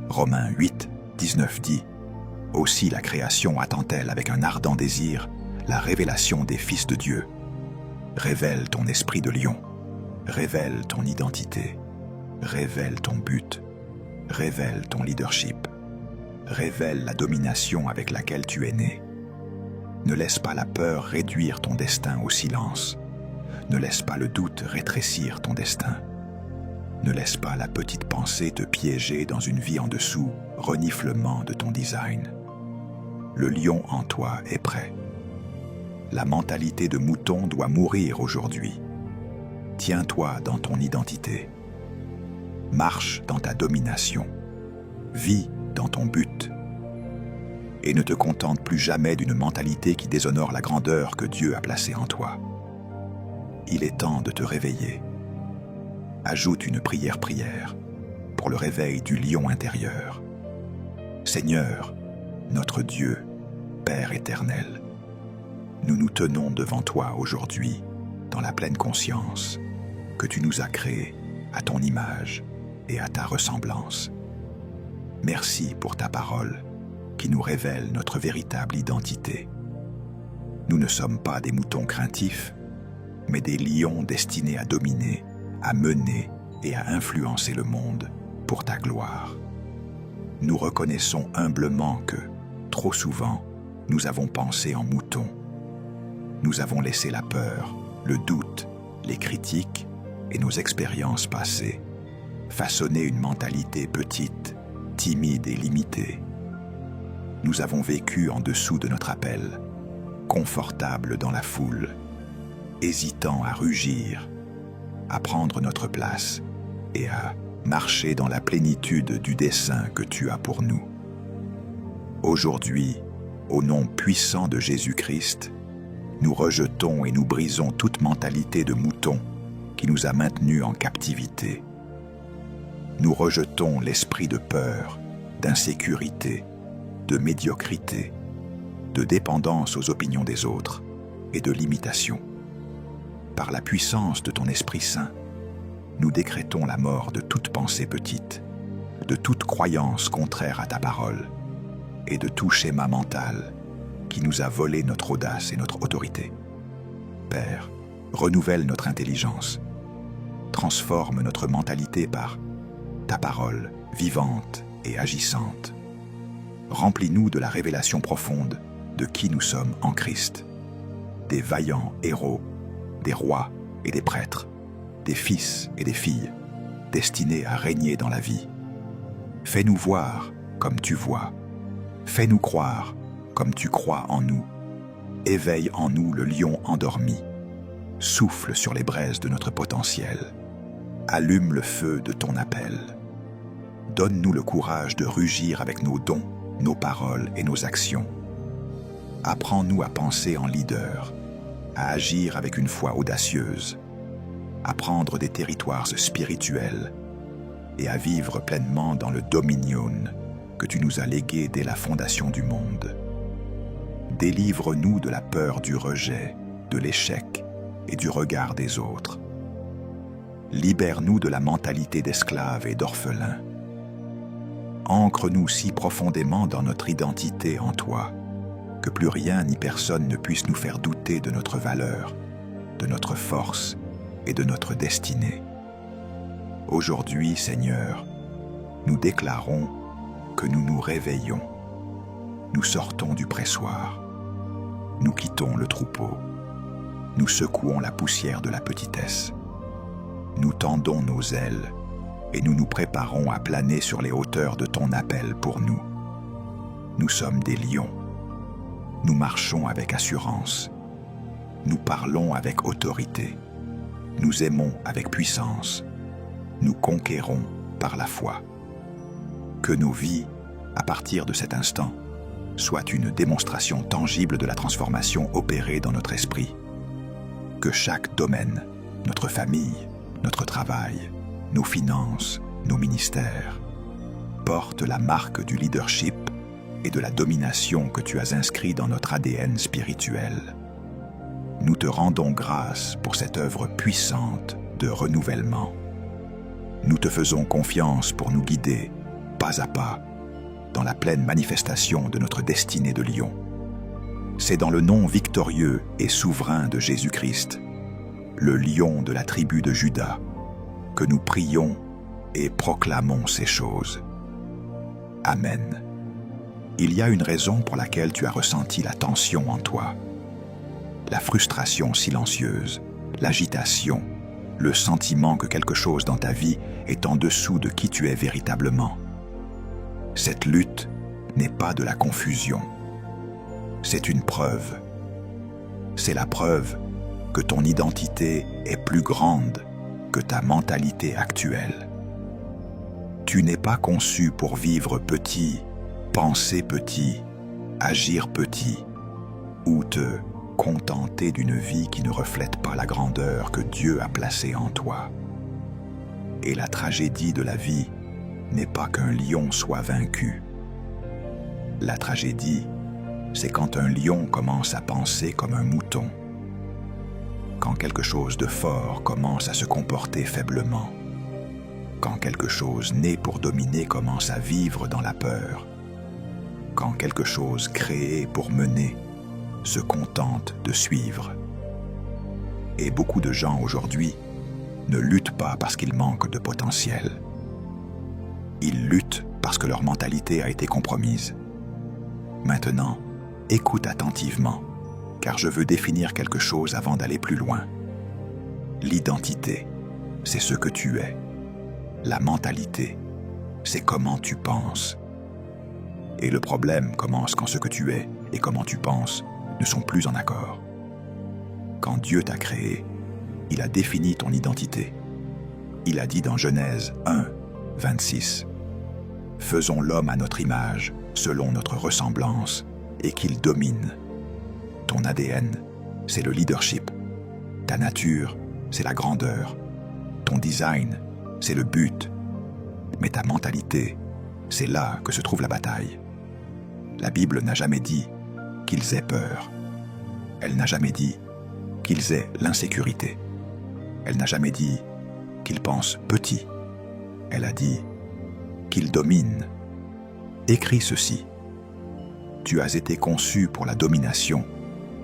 Romains 8, 19 dit « Aussi la création attend-elle avec un ardent désir la révélation des fils de Dieu. Révèle ton esprit de lion. Révèle ton identité. Révèle ton but. Révèle ton leadership. Révèle la domination avec laquelle tu es né. Ne laisse pas la peur réduire ton destin au silence. Ne laisse pas le doute rétrécir ton destin. Ne laisse pas la petite pensée te piéger dans une vie en dessous, reniflement de ton design. Le lion en toi est prêt. La mentalité de mouton doit mourir aujourd'hui. Tiens-toi dans ton identité. Marche dans ta domination. Vis dans ton but. Et ne te contente plus jamais d'une mentalité qui déshonore la grandeur que Dieu a placée en toi. Il est temps de te réveiller. Ajoute une prière pour le réveil du lion intérieur. Seigneur, notre Dieu, Père éternel, nous nous tenons devant toi aujourd'hui dans la pleine conscience que tu nous as créés à ton image et à ta ressemblance. Merci pour ta parole qui nous révèle notre véritable identité. Nous ne sommes pas des moutons craintifs, mais des lions destinés à dominer, à mener et à influencer le monde pour ta gloire. Nous reconnaissons humblement que, trop souvent, nous avons pensé en moutons. Nous avons laissé la peur, le doute, les critiques et nos expériences passées façonner une mentalité petite, timide et limitée. Nous avons vécu en dessous de notre appel, confortables dans la foule, hésitant à rugir, à prendre notre place et à marcher dans la plénitude du dessein que tu as pour nous. Aujourd'hui, au nom puissant de Jésus-Christ, nous rejetons et nous brisons toute mentalité de mouton qui nous a maintenus en captivité. Nous rejetons l'esprit de peur, d'insécurité, de médiocrité, de dépendance aux opinions des autres et de limitation. Par la puissance de ton Esprit Saint, nous décrétons la mort de toute pensée petite, de toute croyance contraire à ta parole et de tout schéma mental qui nous a volé notre audace et notre autorité. Père, renouvelle notre intelligence, transforme notre mentalité par ta parole vivante et agissante. Remplis-nous de la révélation profonde de qui nous sommes en Christ, des vaillants héros, des rois et des prêtres, des fils et des filles, destinés à régner dans la vie. Fais-nous voir comme tu vois, fais-nous croire comme tu crois en nous. Éveille en nous le lion endormi, souffle sur les braises de notre potentiel, allume le feu de ton appel. Donne-nous le courage de rugir avec nos dons, nos paroles et nos actions. Apprends-nous à penser en leader, à agir avec une foi audacieuse, à prendre des territoires spirituels et à vivre pleinement dans le dominion que tu nous as légué dès la fondation du monde. Délivre-nous de la peur du rejet, de l'échec et du regard des autres. Libère-nous de la mentalité d'esclave et d'orphelin. Ancre-nous si profondément dans notre identité en toi que plus rien ni personne ne puisse nous faire douter de notre valeur, de notre force et de notre destinée. Aujourd'hui, Seigneur, nous déclarons que nous nous réveillons. Nous sortons du pressoir. Nous quittons le troupeau. Nous secouons la poussière de la petitesse. Nous tendons nos ailes et nous nous préparons à planer sur les hauteurs de ton appel pour nous. Nous sommes des lions. Nous marchons avec assurance. Nous parlons avec autorité. Nous aimons avec puissance. Nous conquérons par la foi. Que nos vies, à partir de cet instant, soient une démonstration tangible de la transformation opérée dans notre esprit. Que chaque domaine, notre famille, notre travail, nos finances, nos ministères, portent la marque du leadership et de la domination que tu as inscrit dans notre ADN spirituel. Nous te rendons grâce pour cette œuvre puissante de renouvellement. Nous te faisons confiance pour nous guider, pas à pas, dans la pleine manifestation de notre destinée de lion. C'est dans le nom victorieux et souverain de Jésus-Christ, le lion de la tribu de Juda, que nous prions et proclamons ces choses. Amen. Il y a une raison pour laquelle tu as ressenti la tension en toi. La frustration silencieuse, l'agitation, le sentiment que quelque chose dans ta vie est en dessous de qui tu es véritablement. Cette lutte n'est pas de la confusion. C'est une preuve. C'est la preuve que ton identité est plus grande que ta mentalité actuelle. Tu n'es pas conçu pour vivre petit penser petit, agir petit, ou te contenter d'une vie qui ne reflète pas la grandeur que Dieu a placée en toi. Et la tragédie de la vie n'est pas qu'un lion soit vaincu. La tragédie, c'est quand un lion commence à penser comme un mouton, quand quelque chose de fort commence à se comporter faiblement, quand quelque chose né pour dominer commence à vivre dans la peur, quand quelque chose créé pour mener se contente de suivre. Et beaucoup de gens aujourd'hui ne luttent pas parce qu'ils manquent de potentiel. Ils luttent parce que leur mentalité a été compromise. Maintenant, écoute attentivement, car je veux définir quelque chose avant d'aller plus loin. L'identité, c'est ce que tu es. La mentalité, c'est comment tu penses. Et le problème commence quand ce que tu es et comment tu penses ne sont plus en accord. Quand Dieu t'a créé, il a défini ton identité. Il a dit dans Genèse 1, 26, « Faisons l'homme à notre image, selon notre ressemblance, et qu'il domine. » Ton ADN, c'est le leadership. Ta nature, c'est la grandeur. Ton design, c'est le but. Mais ta mentalité, c'est là que se trouve la bataille. La Bible n'a jamais dit qu'ils aient peur. Elle n'a jamais dit qu'ils aient l'insécurité. Elle n'a jamais dit qu'ils pensent petit. Elle a dit qu'ils dominent. Écris ceci. Tu as été conçu pour la domination,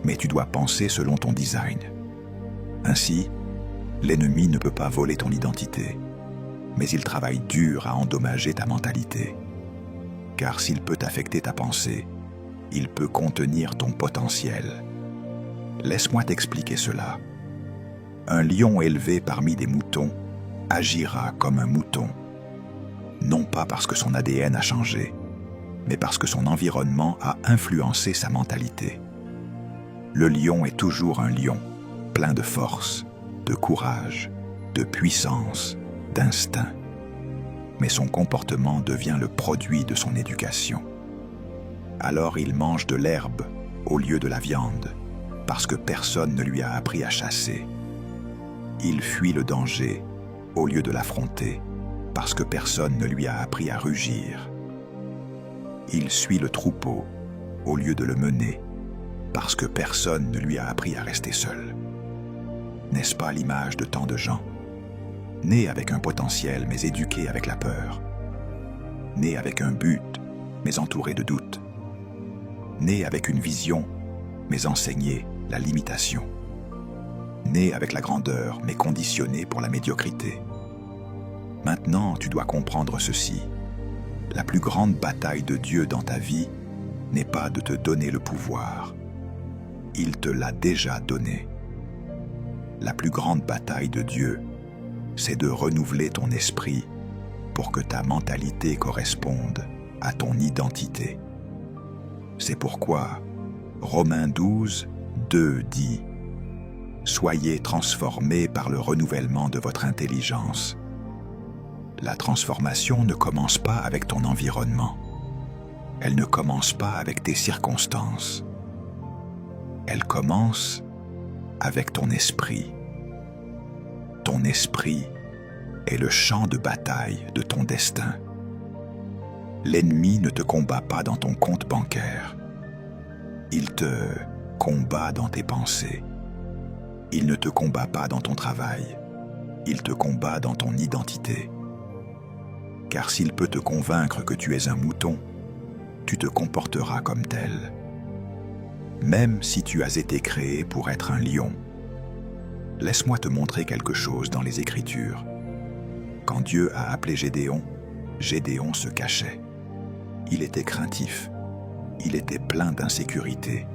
mais tu dois penser selon ton design. Ainsi, l'ennemi ne peut pas voler ton identité, mais il travaille dur à endommager ta mentalité. Car s'il peut affecter ta pensée, il peut contenir ton potentiel. Laisse-moi t'expliquer cela. Un lion élevé parmi des moutons agira comme un mouton, non pas parce que son ADN a changé, mais parce que son environnement a influencé sa mentalité. Le lion est toujours un lion, plein de force, de courage, de puissance, d'instinct. Mais son comportement devient le produit de son éducation. Alors il mange de l'herbe au lieu de la viande, parce que personne ne lui a appris à chasser. Il fuit le danger au lieu de l'affronter, parce que personne ne lui a appris à rugir. Il suit le troupeau au lieu de le mener, parce que personne ne lui a appris à rester seul. N'est-ce pas l'image de tant de gens? Nés avec un potentiel mais éduqués avec la peur. Nés avec un but mais entourés de doutes. Nés avec une vision mais enseignés la limitation. Nés avec la grandeur mais conditionnés pour la médiocrité. Maintenant, tu dois comprendre ceci. La plus grande bataille de Dieu dans ta vie n'est pas de te donner le pouvoir. Il te l'a déjà donné. La plus grande bataille de Dieu, c'est de renouveler ton esprit pour que ta mentalité corresponde à ton identité. C'est pourquoi Romains 12, 2 dit « Soyez transformés par le renouvellement de votre intelligence. » La transformation ne commence pas avec ton environnement. Elle ne commence pas avec tes circonstances. Elle commence avec ton esprit. Ton esprit est le champ de bataille de ton destin. L'ennemi ne te combat pas dans ton compte bancaire. Il te combat dans tes pensées. Il ne te combat pas dans ton travail. Il te combat dans ton identité. Car s'il peut te convaincre que tu es un mouton, tu te comporteras comme tel. Même si tu as été créé pour être un lion. Laisse-moi te montrer quelque chose dans les Écritures. Quand Dieu a appelé Gédéon, Gédéon se cachait. Il était craintif. Il était plein d'insécurité.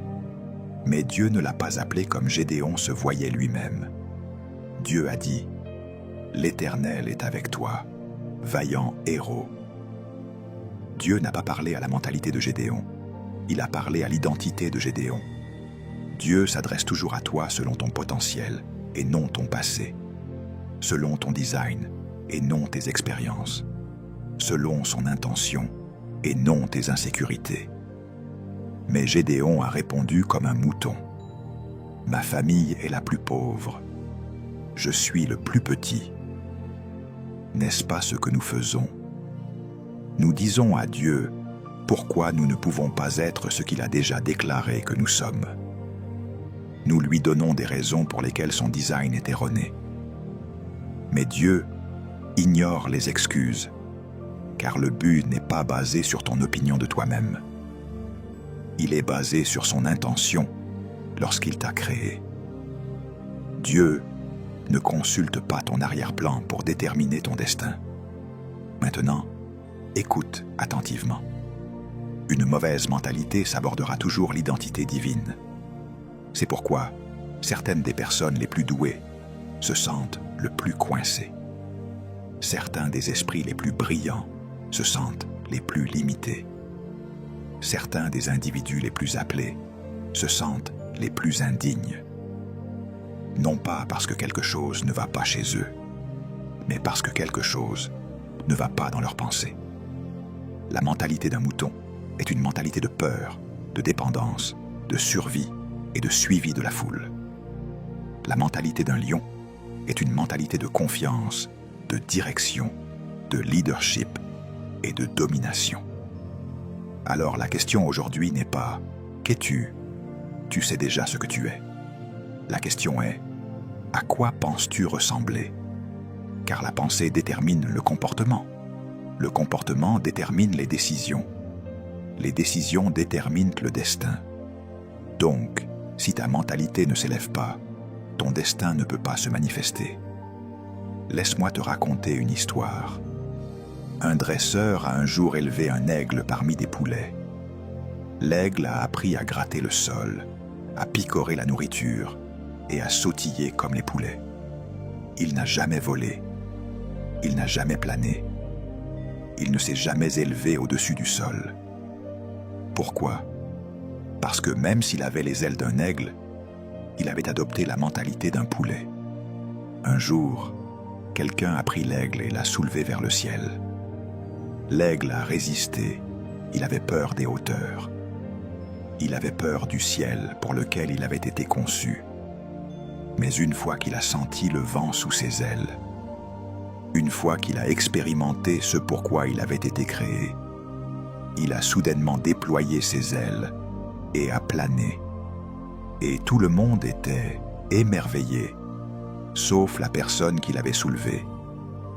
Mais Dieu ne l'a pas appelé comme Gédéon se voyait lui-même. Dieu a dit « L'Éternel est avec toi, vaillant héros. » Dieu n'a pas parlé à la mentalité de Gédéon. Il a parlé à l'identité de Gédéon. Dieu s'adresse toujours à toi selon ton potentiel et non ton passé, selon ton design et non tes expériences, selon son intention et non tes insécurités. Mais Gédéon a répondu comme un mouton. Ma famille est la plus pauvre. Je suis le plus petit. N'est-ce pas ce que nous faisons? Nous disons à Dieu pourquoi nous ne pouvons pas être ce qu'il a déjà déclaré que nous sommes. Nous lui donnons des raisons pour lesquelles son design est erroné. Mais Dieu ignore les excuses, car le but n'est pas basé sur ton opinion de toi-même. Il est basé sur son intention lorsqu'il t'a créé. Dieu ne consulte pas ton arrière-plan pour déterminer ton destin. Maintenant, écoute attentivement. Une mauvaise mentalité sabordera toujours l'identité divine. C'est pourquoi certaines des personnes les plus douées se sentent le plus coincées. Certains des esprits les plus brillants se sentent les plus limités. Certains des individus les plus appelés se sentent les plus indignes. Non pas parce que quelque chose ne va pas chez eux, mais parce que quelque chose ne va pas dans leurs pensées. La mentalité d'un mouton est une mentalité de peur, de dépendance, de survie et de suivi de la foule. La mentalité d'un lion est une mentalité de confiance, de direction, de leadership et de domination. Alors la question aujourd'hui n'est pas « Qu'es-tu » ? Tu sais déjà ce que tu es. La question est « À quoi penses-tu ressembler ?» Car la pensée détermine le comportement. Le comportement détermine les décisions. Les décisions déterminent le destin. Donc, si ta mentalité ne s'élève pas, ton destin ne peut pas se manifester. Laisse-moi te raconter une histoire. Un dresseur a un jour élevé un aigle parmi des poulets. L'aigle a appris à gratter le sol, à picorer la nourriture et à sautiller comme les poulets. Il n'a jamais volé. Il n'a jamais plané. Il ne s'est jamais élevé au-dessus du sol. Pourquoi? Parce que même s'il avait les ailes d'un aigle, il avait adopté la mentalité d'un poulet. Un jour, quelqu'un a pris l'aigle et l'a soulevé vers le ciel. L'aigle a résisté, il avait peur des hauteurs. Il avait peur du ciel pour lequel il avait été conçu. Mais une fois qu'il a senti le vent sous ses ailes, une fois qu'il a expérimenté ce pourquoi il avait été créé, il a soudainement déployé ses ailes et a plané. Et tout le monde était émerveillé, sauf la personne qui l'avait soulevé,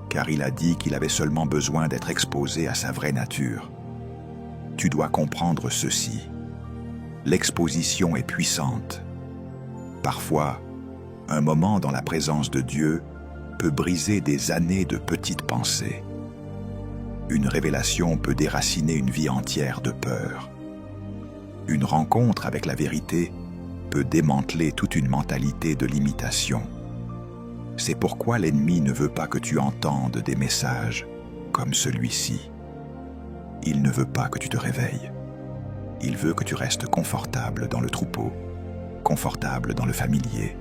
car il a dit qu'il avait seulement besoin d'être exposé à sa vraie nature. Tu dois comprendre ceci. L'exposition est puissante. Parfois, un moment dans la présence de Dieu peut briser des années de petites pensées. Une révélation peut déraciner une vie entière de peur. Une rencontre avec la vérité peut démanteler toute une mentalité de limitation. C'est pourquoi l'ennemi ne veut pas que tu entendes des messages comme celui-ci. Il ne veut pas que tu te réveilles. Il veut que tu restes confortable dans le troupeau, confortable dans le familier,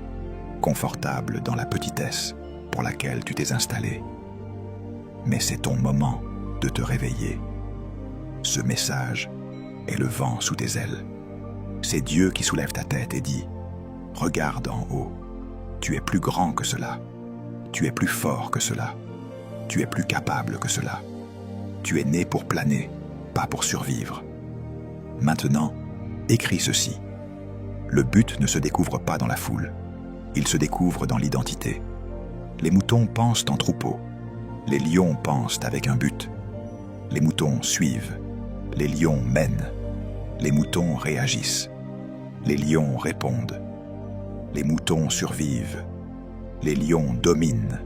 confortable dans la petitesse pour laquelle tu t'es installé. Mais c'est ton moment de te réveiller. Ce message est le vent sous tes ailes. C'est Dieu qui soulève ta tête et dit « Regarde en haut, tu es plus grand que cela, tu es plus fort que cela, tu es plus capable que cela. Tu es né pour planer, pas pour survivre. Maintenant, écris ceci. Le but ne se découvre pas dans la foule, il se découvre dans l'identité. Les moutons pensent en troupeau, les lions pensent avec un but. Les moutons suivent, les lions mènent, les moutons réagissent, les lions répondent, les moutons survivent, les lions dominent.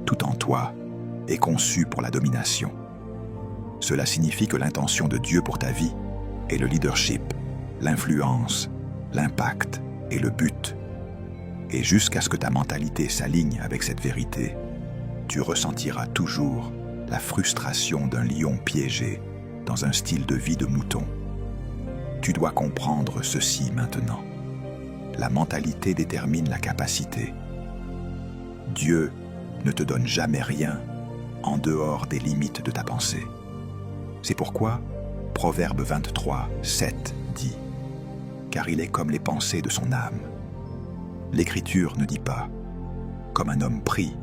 Tout en toi est conçu pour la domination. Cela signifie que l'intention de Dieu pour ta vie est le leadership, l'influence, l'impact et le but. Et jusqu'à ce que ta mentalité s'aligne avec cette vérité, tu ressentiras toujours la frustration d'un lion piégé dans un style de vie de mouton. Tu dois comprendre ceci maintenant. La mentalité détermine la capacité. Dieu ne te donne jamais rien en dehors des limites de ta pensée. C'est pourquoi Proverbe 23, 7 dit « Car il est comme les pensées de son âme. » L'Écriture ne dit pas « comme un homme prie »,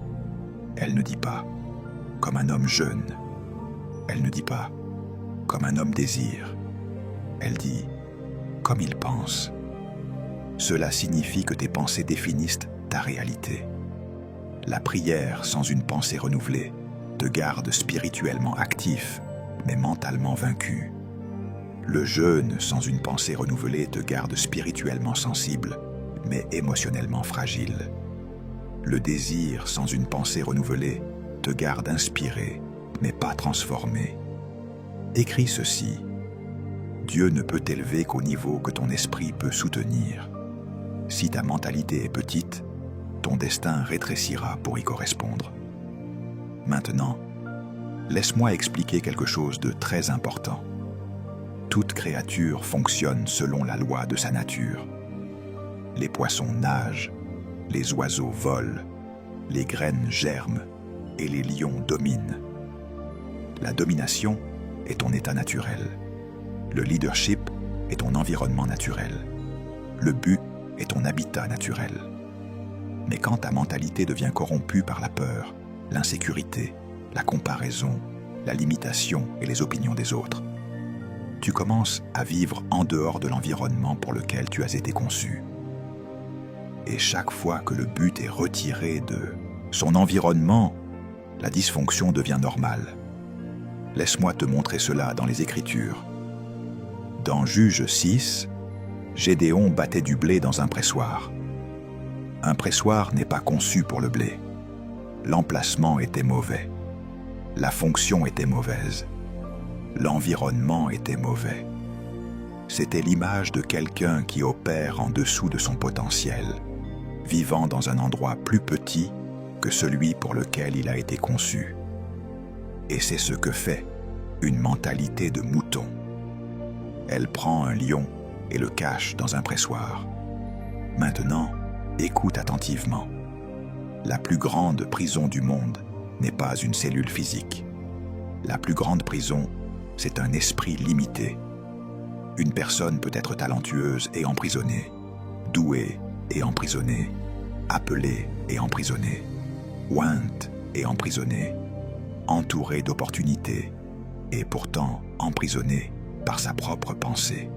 elle ne dit pas « comme un homme jeûne », elle ne dit pas « comme un homme désire », elle dit « comme il pense ». Cela signifie que tes pensées définissent ta réalité. La prière sans une pensée renouvelée te garde spirituellement actif, mais mentalement vaincu. Le jeûne sans une pensée renouvelée te garde spirituellement sensible, mais émotionnellement fragile. Le désir sans une pensée renouvelée te garde inspiré, mais pas transformé. Écris ceci. Dieu ne peut t'élever qu'au niveau que ton esprit peut soutenir. Si ta mentalité est petite, ton destin rétrécira pour y correspondre. Maintenant, laisse-moi expliquer quelque chose de très important. Toute créature fonctionne selon la loi de sa nature. Les poissons nagent, les oiseaux volent, les graines germent et les lions dominent. La domination est ton état naturel. Le leadership est ton environnement naturel. Le but est ton habitat naturel. Mais quand ta mentalité devient corrompue par la peur, l'insécurité, la comparaison, la limitation et les opinions des autres, tu commences à vivre en dehors de l'environnement pour lequel tu as été conçu. Et chaque fois que le but est retiré de son environnement, la dysfonction devient normale. Laisse-moi te montrer cela dans les Écritures. Dans Juges 6, Gédéon battait du blé dans un pressoir. Un pressoir n'est pas conçu pour le blé. L'emplacement était mauvais. La fonction était mauvaise. L'environnement était mauvais. C'était l'image de quelqu'un qui opère en dessous de son potentiel, vivant dans un endroit plus petit que celui pour lequel il a été conçu. Et c'est ce que fait une mentalité de mouton. Elle prend un lion et le cache dans un pressoir. Maintenant, écoute attentivement. La plus grande prison du monde n'est pas une cellule physique. La plus grande prison, c'est un esprit limité. Une personne peut être talentueuse et emprisonnée, douée et emprisonnée, appelée et emprisonnée, ointe et emprisonnée, entourée d'opportunités et pourtant emprisonnée par sa propre pensée.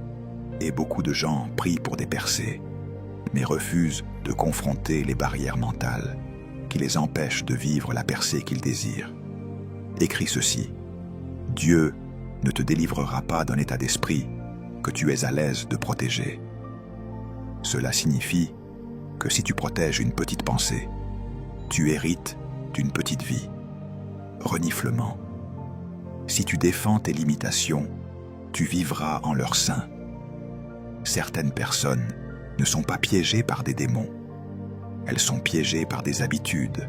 Et beaucoup de gens prient pour des percées, mais refusent de confronter les barrières mentales qui les empêchent de vivre la percée qu'ils désirent. Écris ceci. Dieu ne te délivrera pas d'un état d'esprit que tu es à l'aise de protéger. Cela signifie que si tu protèges une petite pensée, tu hérites d'une petite vie. Reniflement. Si tu défends tes limitations, tu vivras en leur sein. Certaines personnes ne sont pas piégées par des démons. Elles sont piégées par des habitudes,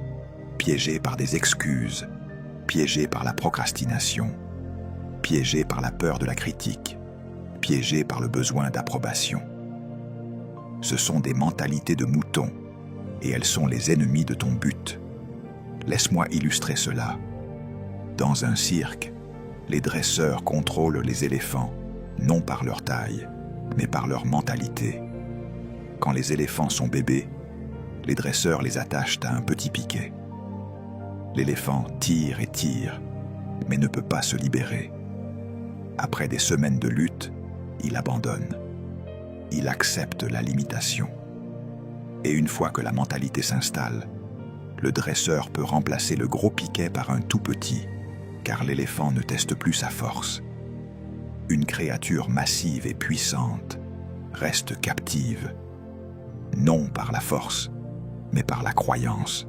piégées par des excuses, piégées par la procrastination, piégées par la peur de la critique, piégées par le besoin d'approbation. Ce sont des mentalités de moutons et elles sont les ennemis de ton but. Laisse-moi illustrer cela. Dans un cirque, les dresseurs contrôlent les éléphants, non par leur taille, mais par leur mentalité. Quand les éléphants sont bébés, les dresseurs les attachent à un petit piquet. L'éléphant tire et tire, mais ne peut pas se libérer. Après des semaines de lutte, il abandonne. Il accepte la limitation. Et une fois que la mentalité s'installe, le dresseur peut remplacer le gros piquet par un tout petit, car l'éléphant ne teste plus sa force. Une créature massive et puissante reste captive, non par la force, mais par la croyance.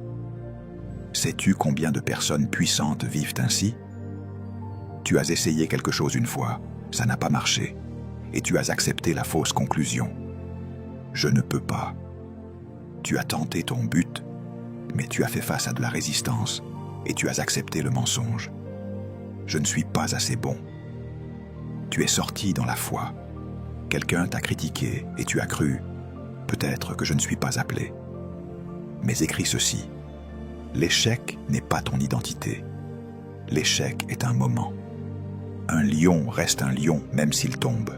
Sais-tu combien de personnes puissantes vivent ainsi? Tu as essayé quelque chose une fois, ça n'a pas marché, et tu as accepté la fausse conclusion. Je ne peux pas. Tu as tenté ton but, mais tu as fait face à de la résistance, et tu as accepté le mensonge. Je ne suis pas assez bon. Tu es sorti dans la foi. Quelqu'un t'a critiqué et tu as cru, peut-être que je ne suis pas appelé. Mais écris ceci. L'échec n'est pas ton identité. L'échec est un moment. Un lion reste un lion même s'il tombe.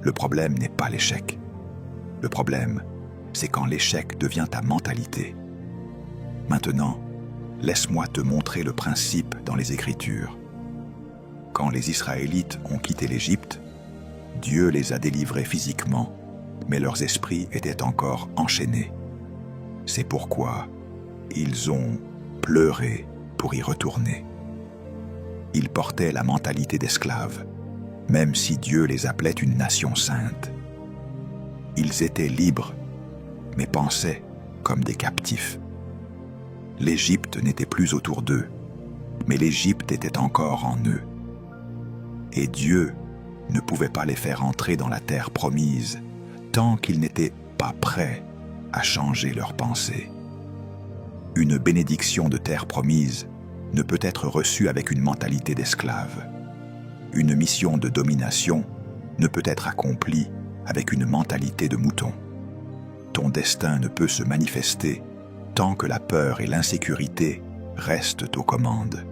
Le problème n'est pas l'échec. Le problème, c'est quand l'échec devient ta mentalité. Maintenant, laisse-moi te montrer le principe dans les Écritures. Quand les Israélites ont quitté l'Égypte, Dieu les a délivrés physiquement, mais leurs esprits étaient encore enchaînés. C'est pourquoi ils ont pleuré pour y retourner. Ils portaient la mentalité d'esclaves, même si Dieu les appelait une nation sainte. Ils étaient libres, mais pensaient comme des captifs. L'Égypte n'était plus autour d'eux, mais l'Égypte était encore en eux. Et Dieu ne pouvait pas les faire entrer dans la terre promise tant qu'ils n'étaient pas prêts à changer leurs pensées. Une bénédiction de terre promise ne peut être reçue avec une mentalité d'esclave. Une mission de domination ne peut être accomplie avec une mentalité de mouton. Ton destin ne peut se manifester tant que la peur et l'insécurité restent aux commandes.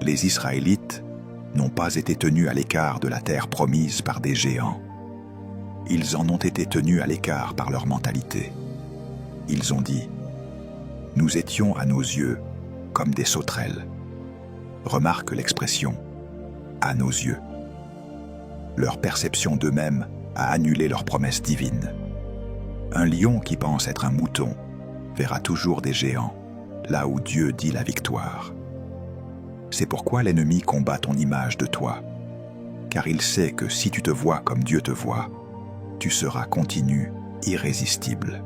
Les Israélites n'ont pas été tenus à l'écart de la terre promise par des géants. Ils en ont été tenus à l'écart par leur mentalité. Ils ont dit « Nous étions à nos yeux comme des sauterelles ». Remarque l'expression « à nos yeux ». Leur perception d'eux-mêmes a annulé leur promesse divine. Un lion qui pense être un mouton verra toujours des géants, là où Dieu dit la victoire. C'est pourquoi l'ennemi combat ton image de toi, car il sait que si tu te vois comme Dieu te voit, tu seras continu, irrésistible.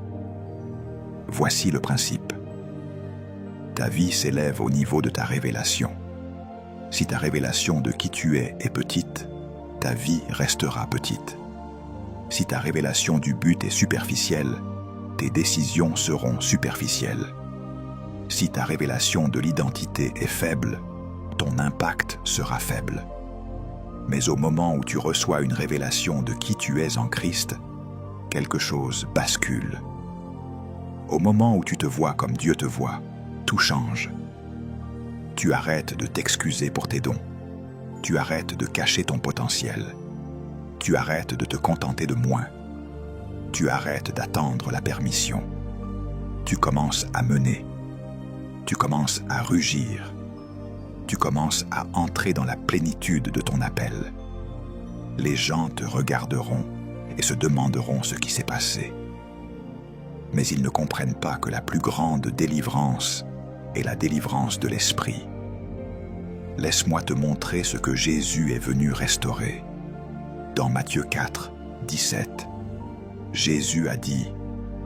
Voici le principe. Ta vie s'élève au niveau de ta révélation. Si ta révélation de qui tu es est petite, ta vie restera petite. Si ta révélation du but est superficielle, tes décisions seront superficielles. Si ta révélation de l'identité est faible, ton impact sera faible. Mais au moment où tu reçois une révélation de qui tu es en Christ, quelque chose bascule. Au moment où tu te vois comme Dieu te voit, tout change. Tu arrêtes de t'excuser pour tes dons. Tu arrêtes de cacher ton potentiel. Tu arrêtes de te contenter de moins. Tu arrêtes d'attendre la permission. Tu commences à mener. Tu commences à rugir. Tu commences à entrer dans la plénitude de ton appel. Les gens te regarderont et se demanderont ce qui s'est passé. Mais ils ne comprennent pas que la plus grande délivrance est la délivrance de l'esprit. Laisse-moi te montrer ce que Jésus est venu restaurer. Dans Matthieu 4, 17, Jésus a dit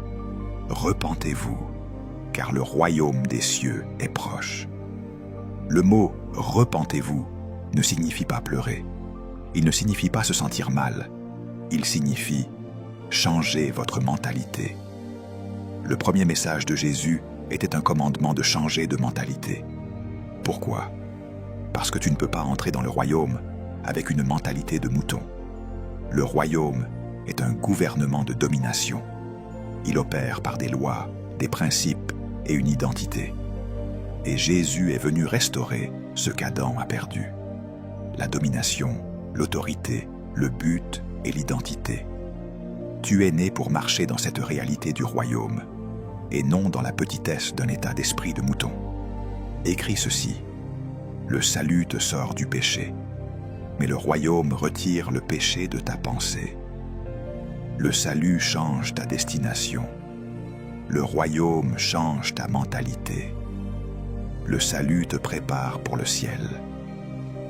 « Repentez-vous, car le royaume des cieux est proche. » Le mot « repentez-vous » ne signifie pas pleurer. Il ne signifie pas se sentir mal. Il signifie « changer votre mentalité ». Le premier message de Jésus était un commandement de changer de mentalité. Pourquoi ? Parce que tu ne peux pas entrer dans le royaume avec une mentalité de mouton. Le royaume est un gouvernement de domination. Il opère par des lois, des principes et une identité. Et Jésus est venu restaurer ce qu'Adam a perdu. La domination, l'autorité, le but et l'identité. Tu es né pour marcher dans cette réalité du royaume, et non dans la petitesse d'un état d'esprit de mouton. Écris ceci. Le salut te sort du péché, mais le royaume retire le péché de ta pensée. Le salut change ta destination. Le royaume change ta mentalité. Le salut te prépare pour le ciel.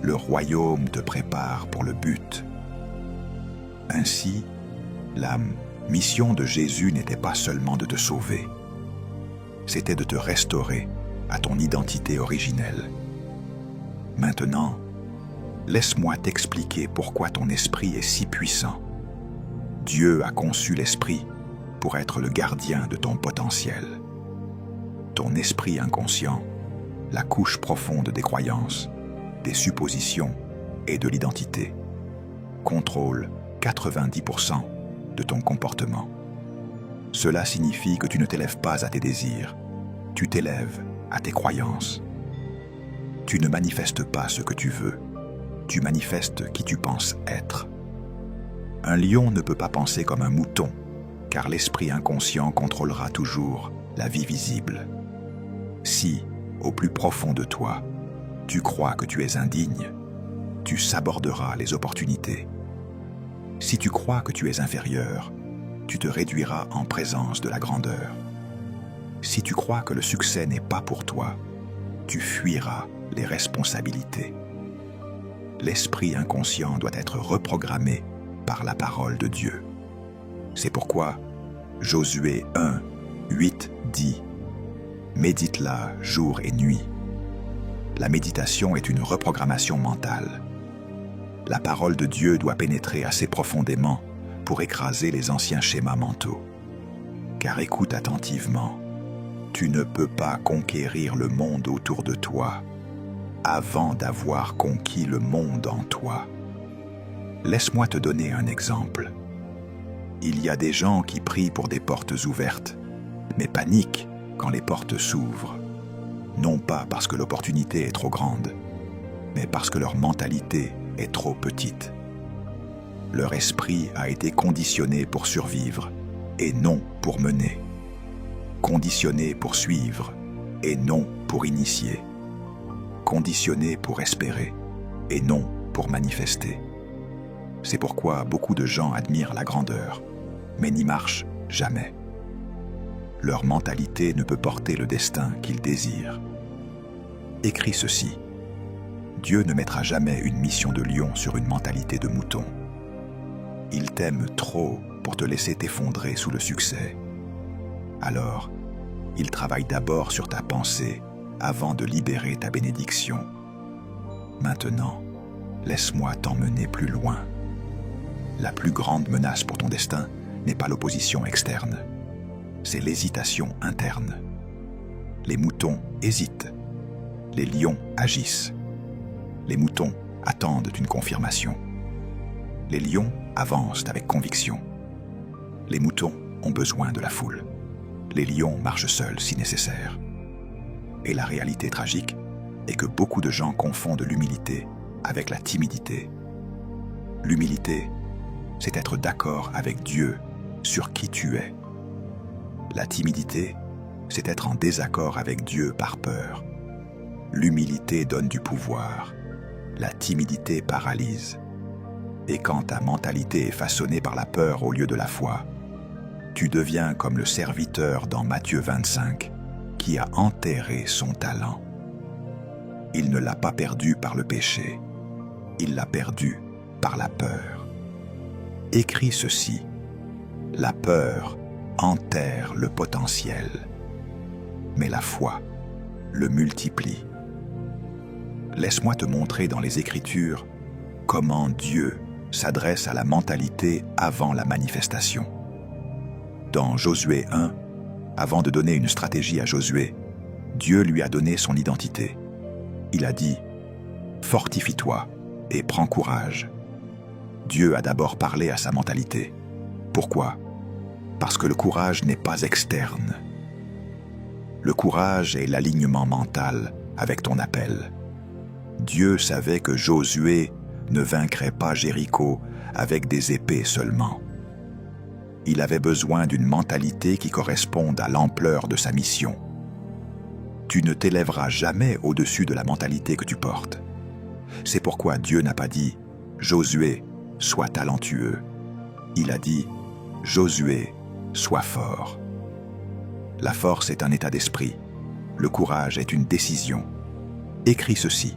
Le royaume te prépare pour le but. Ainsi, la mission de Jésus n'était pas seulement de te sauver. C'était de te restaurer à ton identité originelle. Maintenant, laisse-moi t'expliquer pourquoi ton esprit est si puissant. Dieu a conçu l'esprit pour être le gardien de ton potentiel. Ton esprit inconscient, la couche profonde des croyances, des suppositions et de l'identité, contrôle 90% de ton comportement. Cela signifie que tu ne t'élèves pas à tes désirs, tu t'élèves à tes croyances. Tu ne manifestes pas ce que tu veux, tu manifestes qui tu penses être. Un lion ne peut pas penser comme un mouton, car l'esprit inconscient contrôlera toujours la vie visible. Si, au plus profond de toi, tu crois que tu es indigne, tu saborderas les opportunités. Si tu crois que tu es inférieur, tu te réduiras en présence de la grandeur. Si tu crois que le succès n'est pas pour toi, tu fuiras les responsabilités. L'esprit inconscient doit être reprogrammé par la parole de Dieu. C'est pourquoi Josué 1, 8 dit « Médite-la jour et nuit ». La méditation est une reprogrammation mentale. La parole de Dieu doit pénétrer assez profondément pour écraser les anciens schémas mentaux. Car écoute attentivement, tu ne peux pas conquérir le monde autour de toi avant d'avoir conquis le monde en toi. Laisse-moi te donner un exemple. Il y a des gens qui prient pour des portes ouvertes, mais paniquent quand les portes s'ouvrent. Non pas parce que l'opportunité est trop grande, mais parce que leur mentalité est trop petite. Leur esprit a été conditionné pour survivre et non pour mener. Conditionné pour suivre et non pour initier. Conditionné pour espérer et non pour manifester. C'est pourquoi beaucoup de gens admirent la grandeur, mais n'y marchent jamais. Leur mentalité ne peut porter le destin qu'ils désirent. Écris ceci. Dieu ne mettra jamais une mission de lion sur une mentalité de mouton. Il t'aime trop pour te laisser t'effondrer sous le succès. Alors, il travaille d'abord sur ta pensée avant de libérer ta bénédiction. Maintenant, laisse-moi t'emmener plus loin. La plus grande menace pour ton destin n'est pas l'opposition externe, c'est l'hésitation interne. Les moutons hésitent, les lions agissent. Les moutons attendent une confirmation. Les lions avancent avec conviction. Les moutons ont besoin de la foule. Les lions marchent seuls si nécessaire. Et la réalité tragique est que beaucoup de gens confondent l'humilité avec la timidité. L'humilité, c'est être d'accord avec Dieu sur qui tu es. La timidité, c'est être en désaccord avec Dieu par peur. L'humilité donne du pouvoir. La timidité paralyse. Et quand ta mentalité est façonnée par la peur au lieu de la foi, tu deviens comme le serviteur dans Matthieu 25, qui a enterré son talent. Il ne l'a pas perdu par le péché, il l'a perdu par la peur. Écris ceci, la peur enterre le potentiel, mais la foi le multiplie. Laisse-moi te montrer dans les Écritures comment Dieu s'adresse à la mentalité avant la manifestation. Dans Josué 1, avant de donner une stratégie à Josué, Dieu lui a donné son identité. Il a dit « Fortifie-toi et prends courage ». Dieu a d'abord parlé à sa mentalité. Pourquoi ? Parce que le courage n'est pas externe. Le courage est l'alignement mental avec ton appel. Dieu savait que Josué ne vaincrait pas Jéricho avec des épées seulement. Il avait besoin d'une mentalité qui corresponde à l'ampleur de sa mission. Tu ne t'élèveras jamais au-dessus de la mentalité que tu portes. C'est pourquoi Dieu n'a pas dit « Josué, sois talentueux ». Il a dit « Josué, sois fort ». La force est un état d'esprit. Le courage est une décision. Écris ceci.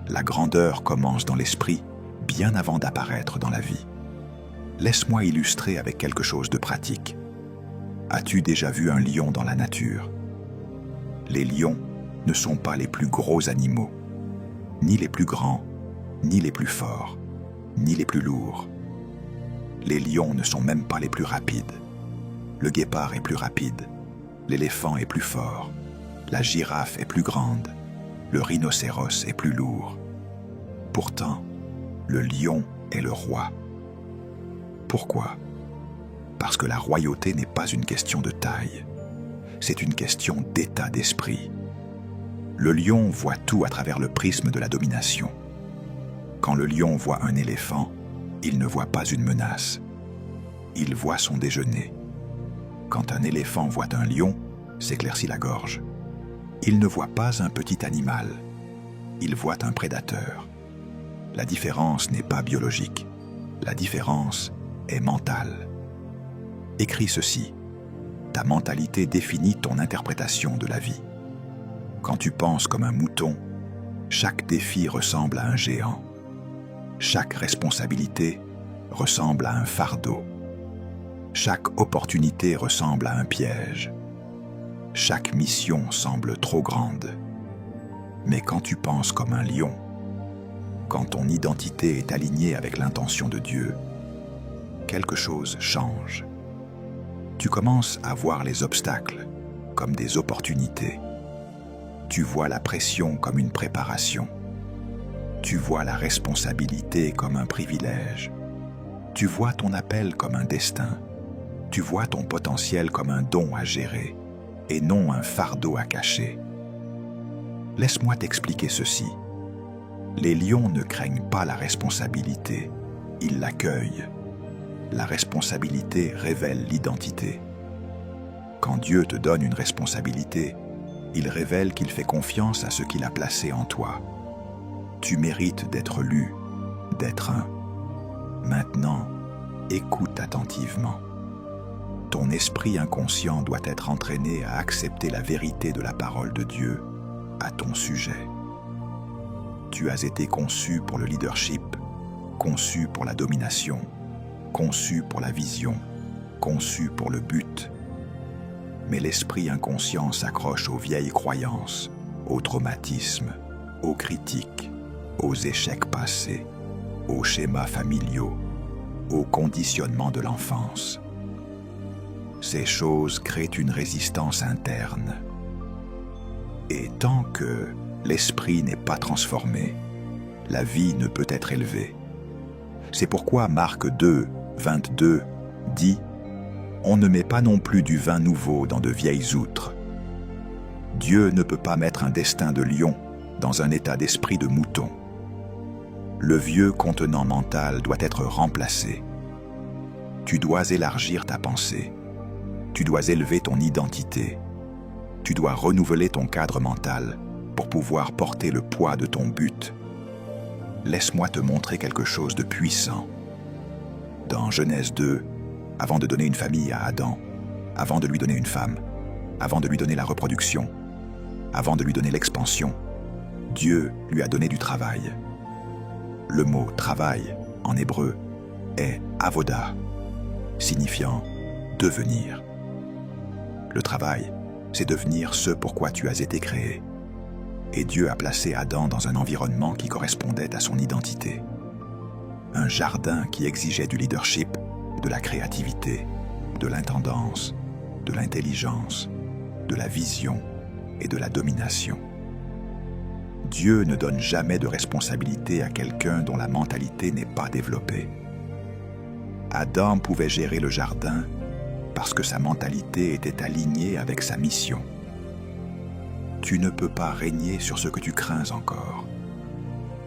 La grandeur commence dans l'esprit bien avant d'apparaître dans la vie. Laisse-moi illustrer avec quelque chose de pratique. As-tu déjà vu un lion dans la nature ? Les lions ne sont pas les plus gros animaux, ni les plus grands, ni les plus forts, ni les plus lourds. Les lions ne sont même pas les plus rapides. Le guépard est plus rapide, l'éléphant est plus fort, la girafe est plus grande, le rhinocéros est plus lourd. Pourtant, le lion est le roi. Pourquoi ? Parce que la royauté n'est pas une question de taille, c'est une question d'état d'esprit. Le lion voit tout à travers le prisme de la domination. Quand le lion voit un éléphant, il ne voit pas une menace. Il voit son déjeuner. Quand un éléphant voit un lion, s'éclaircit la gorge. Il ne voit pas un petit animal. Il voit un prédateur. La différence n'est pas biologique. La différence est mentale. Écris ceci. Ta mentalité définit ton interprétation de la vie. Quand tu penses comme un mouton, chaque défi ressemble à un géant. Chaque responsabilité ressemble à un fardeau. Chaque opportunité ressemble à un piège. Chaque mission semble trop grande. Mais quand tu penses comme un lion, quand ton identité est alignée avec l'intention de Dieu, quelque chose change. Tu commences à voir les obstacles comme des opportunités. Tu vois la pression comme une préparation. Tu vois la responsabilité comme un privilège. Tu vois ton appel comme un destin. Tu vois ton potentiel comme un don à gérer et non un fardeau à cacher. Laisse-moi t'expliquer ceci. Les lions ne craignent pas la responsabilité, ils l'accueillent. La responsabilité révèle l'identité. Quand Dieu te donne une responsabilité, il révèle qu'il fait confiance à ce qu'il a placé en toi. Tu mérites d'être lu, d'être un. Maintenant, écoute attentivement. Ton esprit inconscient doit être entraîné à accepter la vérité de la parole de Dieu à ton sujet. Tu as été conçu pour le leadership, conçu pour la domination, conçu pour la vision, conçu pour le but. Mais l'esprit inconscient s'accroche aux vieilles croyances, aux traumatismes, aux critiques, aux échecs passés, aux schémas familiaux, aux conditionnements de l'enfance. Ces choses créent une résistance interne. Et tant que l'esprit n'est pas transformé, la vie ne peut être élevée. C'est pourquoi Marc 2, 22 dit « On ne met pas non plus du vin nouveau dans de vieilles outres. » Dieu ne peut pas mettre un destin de lion dans un état d'esprit de mouton. Le vieux contenant mental doit être remplacé. Tu dois élargir ta pensée. Tu dois élever ton identité. Tu dois renouveler ton cadre mental pour pouvoir porter le poids de ton but. Laisse-moi te montrer quelque chose de puissant. Dans Genèse 2, avant de donner une famille à Adam, avant de lui donner une femme, avant de lui donner la reproduction, avant de lui donner l'expansion, Dieu lui a donné du travail. Le mot « travail » en hébreu est « avoda », signifiant « devenir ». Le travail, c'est devenir ce pour quoi tu as été créé. Et Dieu a placé Adam dans un environnement qui correspondait à son identité. Un jardin qui exigeait du leadership, de la créativité, de l'intendance, de l'intelligence, de la vision et de la domination. Dieu ne donne jamais de responsabilité à quelqu'un dont la mentalité n'est pas développée. Adam pouvait gérer le jardin parce que sa mentalité était alignée avec sa mission. Tu ne peux pas régner sur ce que tu crains encore.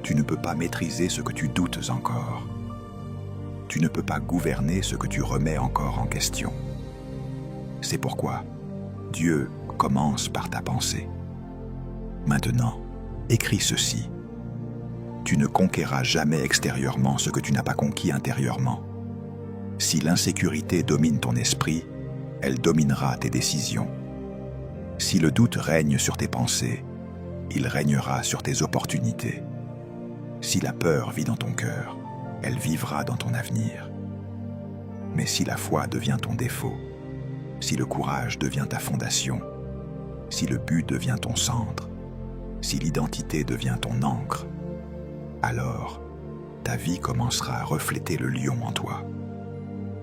Tu ne peux pas maîtriser ce que tu doutes encore. Tu ne peux pas gouverner ce que tu remets encore en question. C'est pourquoi Dieu commence par ta pensée. Maintenant, écris ceci. Tu ne conquéras jamais extérieurement ce que tu n'as pas conquis intérieurement. Si l'insécurité domine ton esprit, elle dominera tes décisions. Si le doute règne sur tes pensées, il régnera sur tes opportunités. Si la peur vit dans ton cœur, elle vivra dans ton avenir. Mais si la foi devient ton défaut, si le courage devient ta fondation, si le but devient ton centre, si l'identité devient ton ancre, alors ta vie commencera à refléter le lion en toi.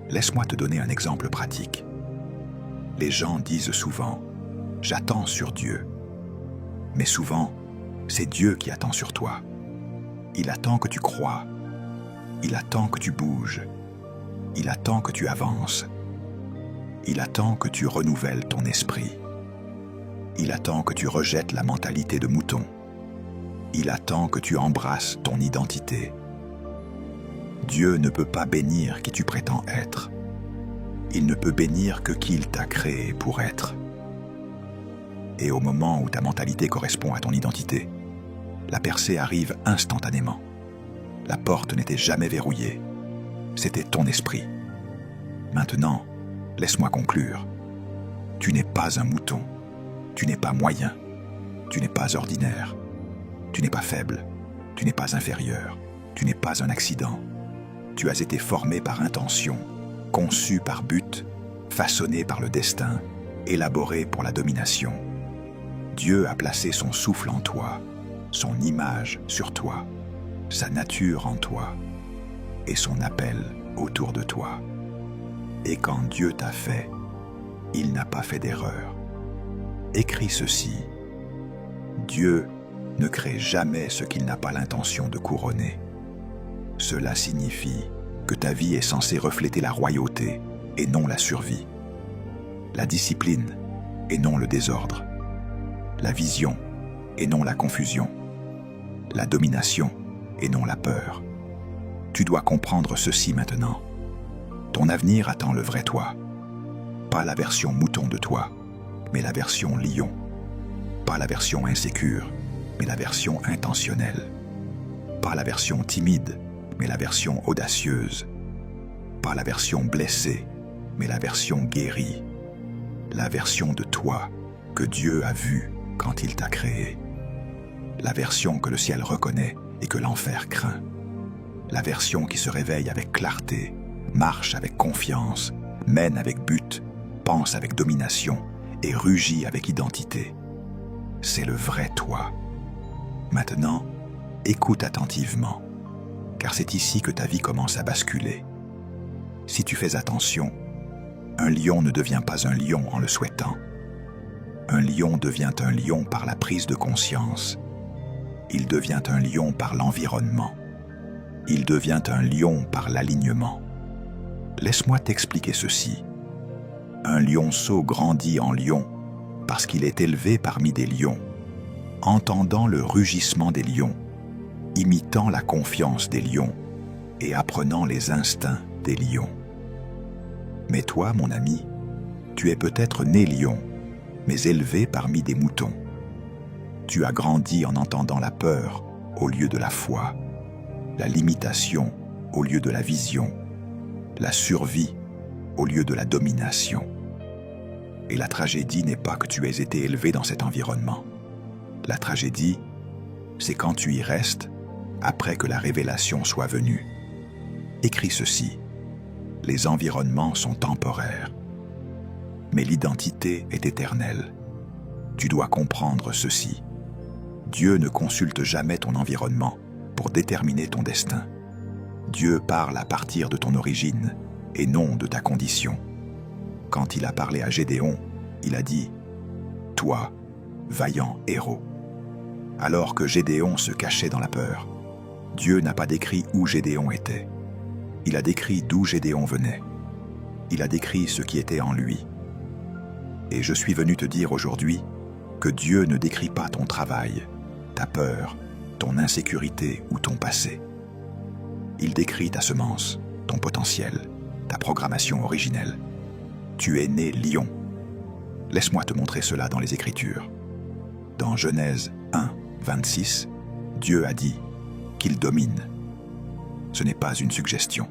Laisse-moi te donner un exemple pratique. Les gens disent souvent « J'attends sur Dieu ». Mais souvent, c'est Dieu qui attend sur toi. Il attend que tu crois. Il attend que tu bouges. Il attend que tu avances. Il attend que tu renouvelles ton esprit. Il attend que tu rejettes la mentalité de mouton. Il attend que tu embrasses ton identité. Dieu ne peut pas bénir qui tu prétends être. Il ne peut bénir que qui il t'a créé pour être. Et au moment où ta mentalité correspond à ton identité, la percée arrive instantanément. La porte n'était jamais verrouillée. C'était ton esprit. Maintenant, laisse-moi conclure. Tu n'es pas un mouton. Tu n'es pas moyen. Tu n'es pas ordinaire. Tu n'es pas faible. Tu n'es pas inférieur. Tu n'es pas un accident. Tu as été formé par intention, conçu par but, façonné par le destin, élaboré pour la domination. Dieu a placé son souffle en toi, son image sur toi, sa nature en toi et son appel autour de toi. Et quand Dieu t'a fait, il n'a pas fait d'erreur. Écris ceci. Dieu ne crée jamais ce qu'il n'a pas l'intention de couronner. Cela signifie que ta vie est censée refléter la royauté et non la survie, la discipline et non le désordre, la vision et non la confusion, la domination et non la peur. Tu dois comprendre ceci maintenant. Ton avenir attend le vrai toi, pas la version mouton de toi, mais la version lion, pas la version insécure, mais la version intentionnelle, pas la version timide, mais la version audacieuse, pas la version blessée, mais la version guérie, la version de toi que Dieu a vue quand il t'a créé, la version que le ciel reconnaît et que l'enfer craint, la version qui se réveille avec clarté, marche avec confiance, mène avec but, pense avec domination et rugit avec identité. C'est le vrai toi. Maintenant, écoute attentivement, car c'est ici que ta vie commence à basculer. Si tu fais attention, un lion ne devient pas un lion en le souhaitant. Un lion devient un lion par la prise de conscience. Il devient un lion par l'environnement. Il devient un lion par l'alignement. Laisse-moi t'expliquer ceci. Un lionceau grandit en lion parce qu'il est élevé parmi des lions, entendant le rugissement des lions, imitant la confiance des lions et apprenant les instincts des lions. Mais toi, mon ami, tu es peut-être né lion, mais élevé parmi des moutons. Tu as grandi en entendant la peur au lieu de la foi, la limitation au lieu de la vision, la survie au lieu de la domination. Et la tragédie n'est pas que tu aies été élevé dans cet environnement. La tragédie, c'est quand tu y restes après que la révélation soit venue. Écris ceci. Les environnements sont temporaires, mais l'identité est éternelle. Tu dois comprendre ceci. Dieu ne consulte jamais ton environnement pour déterminer ton destin. Dieu parle à partir de ton origine et non de ta condition. Quand il a parlé à Gédéon, il a dit « Toi, vaillant héros ». Alors que Gédéon se cachait dans la peur, Dieu n'a pas décrit où Gédéon était. Il a décrit d'où Gédéon venait. Il a décrit ce qui était en lui. Et je suis venu te dire aujourd'hui que Dieu ne décrit pas ton travail, ta peur, ton insécurité ou ton passé. Il décrit ta semence, ton potentiel, ta programmation originelle. Tu es né lion. Laisse-moi te montrer cela dans les Écritures. Dans Genèse 1, 26, Dieu a dit qu'il domine. Ce n'est pas une suggestion.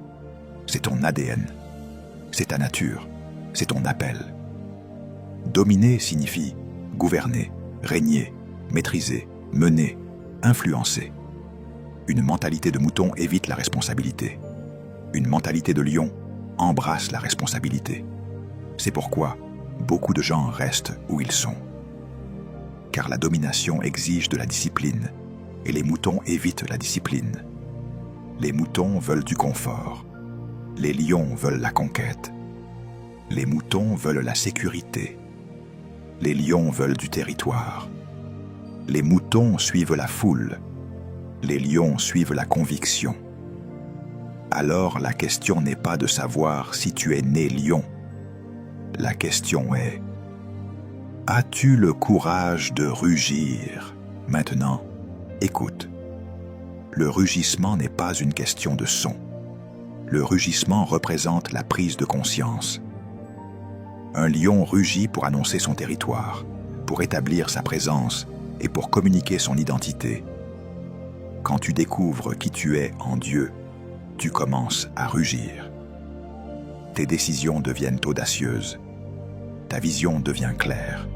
C'est ton ADN. C'est ta nature. C'est ton appel. Dominer signifie gouverner, régner, maîtriser, mener, influencer. Une mentalité de mouton évite la responsabilité. Une mentalité de lion embrasse la responsabilité. C'est pourquoi beaucoup de gens restent où ils sont. Car la domination exige de la discipline, et les moutons évitent la discipline. Les moutons veulent du confort. Les lions veulent la conquête. Les moutons veulent la sécurité. Les lions veulent du territoire. Les moutons suivent la foule. Les lions suivent la conviction. Alors la question n'est pas de savoir si tu es né lion. La question est: as-tu le courage de rugir? Maintenant, écoute. Le rugissement n'est pas une question de son. Le rugissement représente la prise de conscience. Un lion rugit pour annoncer son territoire, pour établir sa présence et pour communiquer son identité. Quand tu découvres qui tu es en Dieu, tu commences à rugir. Tes décisions deviennent audacieuses. Ta vision devient claire.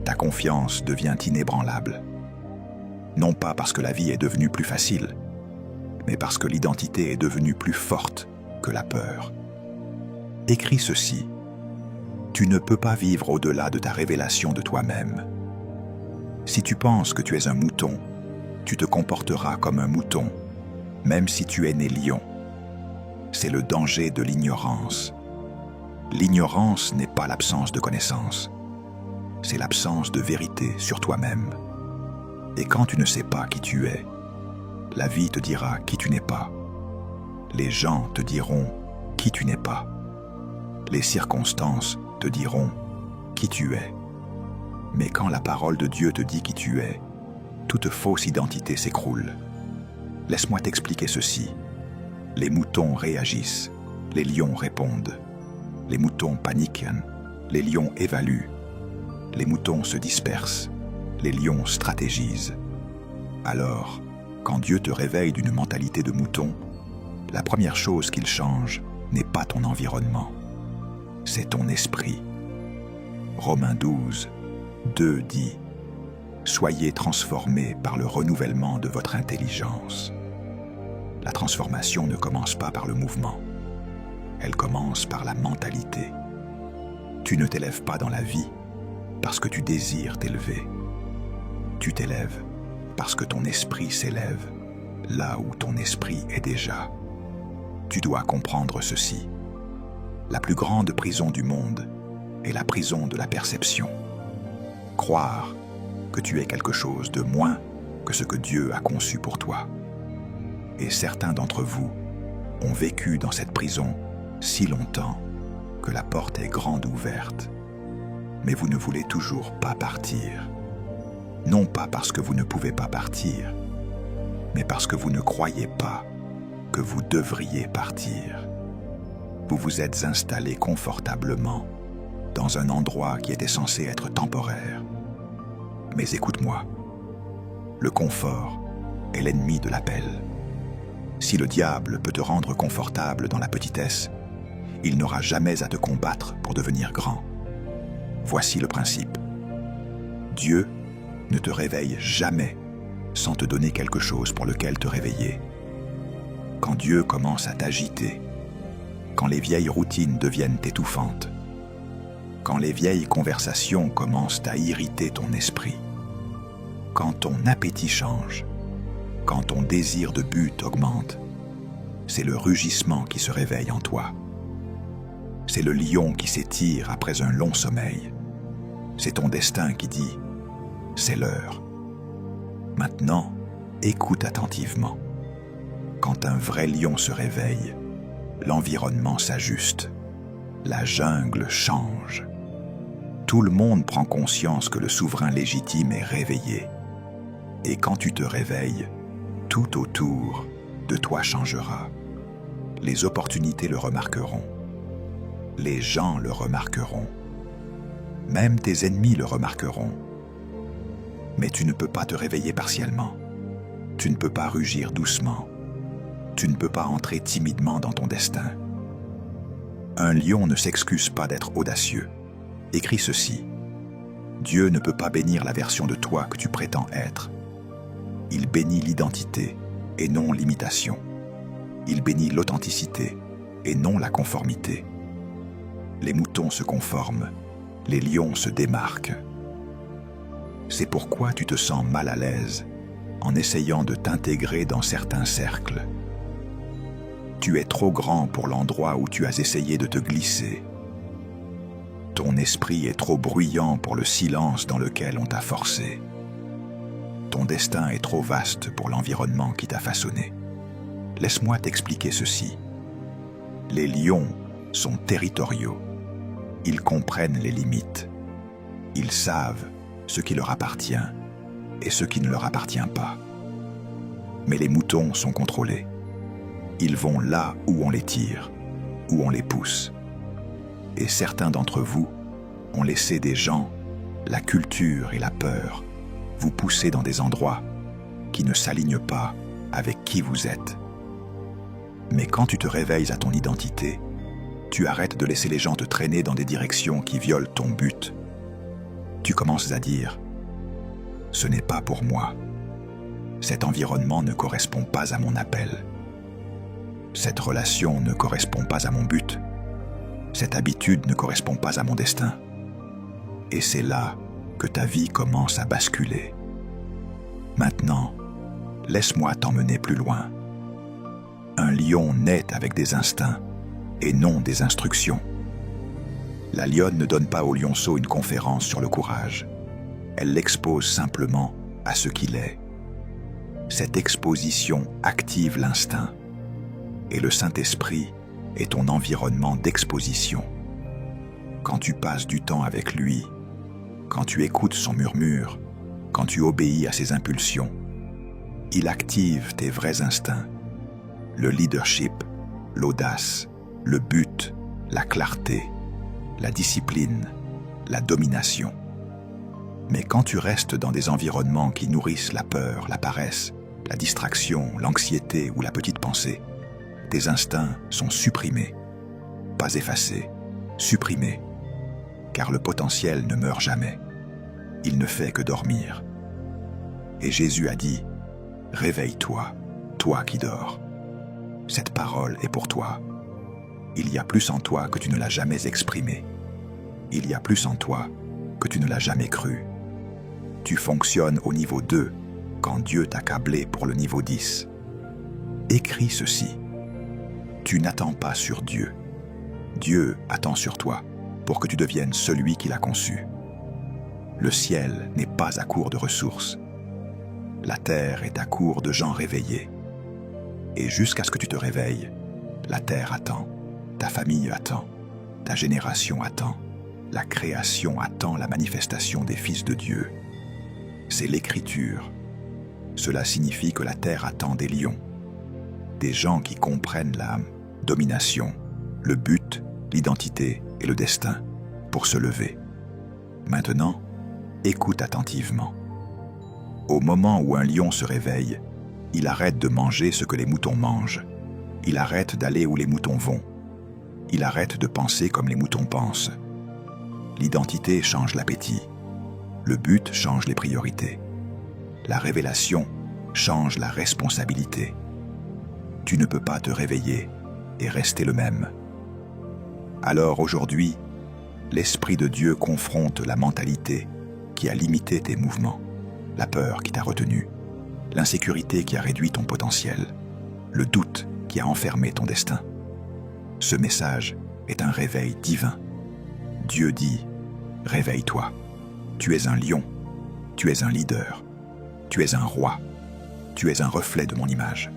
Ta confiance devient inébranlable. Non pas parce que la vie est devenue plus facile, mais parce que l'identité est devenue plus forte que la peur. Écris ceci. Tu ne peux pas vivre au-delà de ta révélation de toi-même. Si tu penses que tu es un mouton, tu te comporteras comme un mouton, même si tu es né lion. C'est le danger de l'ignorance. L'ignorance n'est pas l'absence de connaissance. C'est l'absence de vérité sur toi-même. Et quand tu ne sais pas qui tu es, la vie te dira qui tu n'es pas. Les gens te diront qui tu n'es pas. Les circonstances te diront qui tu es. Mais quand la parole de Dieu te dit qui tu es, toute fausse identité s'écroule. Laisse-moi t'expliquer ceci. Les moutons réagissent, les lions répondent. Les moutons paniquent, les lions évaluent. Les moutons se dispersent, les lions stratégisent. Alors, quand Dieu te réveille d'une mentalité de mouton, la première chose qu'il change n'est pas ton environnement, c'est ton esprit. Romains 12, 2 dit « Soyez transformés par le renouvellement de votre intelligence ». La transformation ne commence pas par le mouvement, elle commence par la mentalité. Tu ne t'élèves pas dans la vie parce que tu désires t'élever. Tu t'élèves parce que ton esprit s'élève là où ton esprit est déjà. Tu dois comprendre ceci. La plus grande prison du monde est la prison de la perception. Croire que tu es quelque chose de moins que ce que Dieu a conçu pour toi. Et certains d'entre vous ont vécu dans cette prison si longtemps que la porte est grande ouverte. Mais vous ne voulez toujours pas partir. Non pas parce que vous ne pouvez pas partir, mais parce que vous ne croyez pas que vous devriez partir. Vous vous êtes installé confortablement dans un endroit qui était censé être temporaire. Mais écoute-moi, le confort est l'ennemi de la paix. Si le diable peut te rendre confortable dans la petitesse, il n'aura jamais à te combattre pour devenir grand. Voici le principe. Dieu ne te réveille jamais sans te donner quelque chose pour lequel te réveiller. Quand Dieu commence à t'agiter, quand les vieilles routines deviennent étouffantes, quand les vieilles conversations commencent à irriter ton esprit, quand ton appétit change, quand ton désir de but augmente, c'est le rugissement qui se réveille en toi. C'est le lion qui s'étire après un long sommeil. C'est ton destin qui dit « c'est l'heure ». Maintenant, écoute attentivement. Quand un vrai lion se réveille, l'environnement s'ajuste. La jungle change. Tout le monde prend conscience que le souverain légitime est réveillé. Et quand tu te réveilles, tout autour de toi changera. Les opportunités le remarqueront. Les gens le remarqueront. Même tes ennemis le remarqueront. Mais tu ne peux pas te réveiller partiellement. Tu ne peux pas rugir doucement. Tu ne peux pas entrer timidement dans ton destin. Un lion ne s'excuse pas d'être audacieux. Écris ceci. Dieu ne peut pas bénir la version de toi que tu prétends être. Il bénit l'identité et non l'imitation. Il bénit l'authenticité et non la conformité. Les moutons se conforment, les lions se démarquent. C'est pourquoi tu te sens mal à l'aise en essayant de t'intégrer dans certains cercles. Tu es trop grand pour l'endroit où tu as essayé de te glisser. Ton esprit est trop bruyant pour le silence dans lequel on t'a forcé. Ton destin est trop vaste pour l'environnement qui t'a façonné. Laisse-moi t'expliquer ceci. Les lions sont territoriaux. Ils comprennent les limites. Ils savent ce qui leur appartient et ce qui ne leur appartient pas. Mais les moutons sont contrôlés. Ils vont là où on les tire, où on les pousse. Et certains d'entre vous ont laissé des gens, la culture et la peur vous pousser dans des endroits qui ne s'alignent pas avec qui vous êtes. Mais quand tu te réveilles à ton identité, tu arrêtes de laisser les gens te traîner dans des directions qui violent ton but. Tu commences à dire « Ce n'est pas pour moi. Cet environnement ne correspond pas à mon appel. Cette relation ne correspond pas à mon but. Cette habitude ne correspond pas à mon destin. » Et c'est là que ta vie commence à basculer. Maintenant, laisse-moi t'emmener plus loin. Un lion naît avec des instincts et non des instructions. La lionne ne donne pas au lionceau une conférence sur le courage. Elle l'expose simplement à ce qu'il est. Cette exposition active l'instinct et le Saint-Esprit est ton environnement d'exposition. Quand tu passes du temps avec lui, quand tu écoutes son murmure, quand tu obéis à ses impulsions, il active tes vrais instincts, le leadership, l'audace, le but, la clarté, la discipline, la domination. Mais quand tu restes dans des environnements qui nourrissent la peur, la paresse, la distraction, l'anxiété ou la petite pensée, tes instincts sont supprimés, pas effacés, supprimés, car le potentiel ne meurt jamais. Il ne fait que dormir. Et Jésus a dit, « Réveille-toi, toi qui dors. Cette parole est pour toi. Il y a plus en toi que tu ne l'as jamais exprimé. Il y a plus en toi que tu ne l'as jamais cru. Tu fonctionnes au niveau 2 quand Dieu t'a câblé pour le niveau 10. Écris ceci. Tu n'attends pas sur Dieu. Dieu attend sur toi pour que tu deviennes celui qu'il a conçu. Le ciel n'est pas à court de ressources. La terre est à court de gens réveillés. Et jusqu'à ce que tu te réveilles, la terre attend, ta famille attend, ta génération attend, la création attend la manifestation des fils de Dieu. C'est l'écriture. Cela signifie que la terre attend des lions, des gens qui comprennent la domination, le but, l'identité et le destin pour se lever. Maintenant, écoute attentivement. Au moment où un lion se réveille, il arrête de manger ce que les moutons mangent. Il arrête d'aller où les moutons vont. Il arrête de penser comme les moutons pensent. L'identité change l'appétit. Le but change les priorités. La révélation change la responsabilité. Tu ne peux pas te réveiller et rester le même. Alors aujourd'hui, l'Esprit de Dieu confronte la mentalité qui a limité tes mouvements, la peur qui t'a retenu, l'insécurité qui a réduit ton potentiel, le doute qui a enfermé ton destin. Ce message est un réveil divin. Dieu dit, « Réveille-toi. Tu es un lion, tu es un leader, tu es un roi, tu es un reflet de mon image.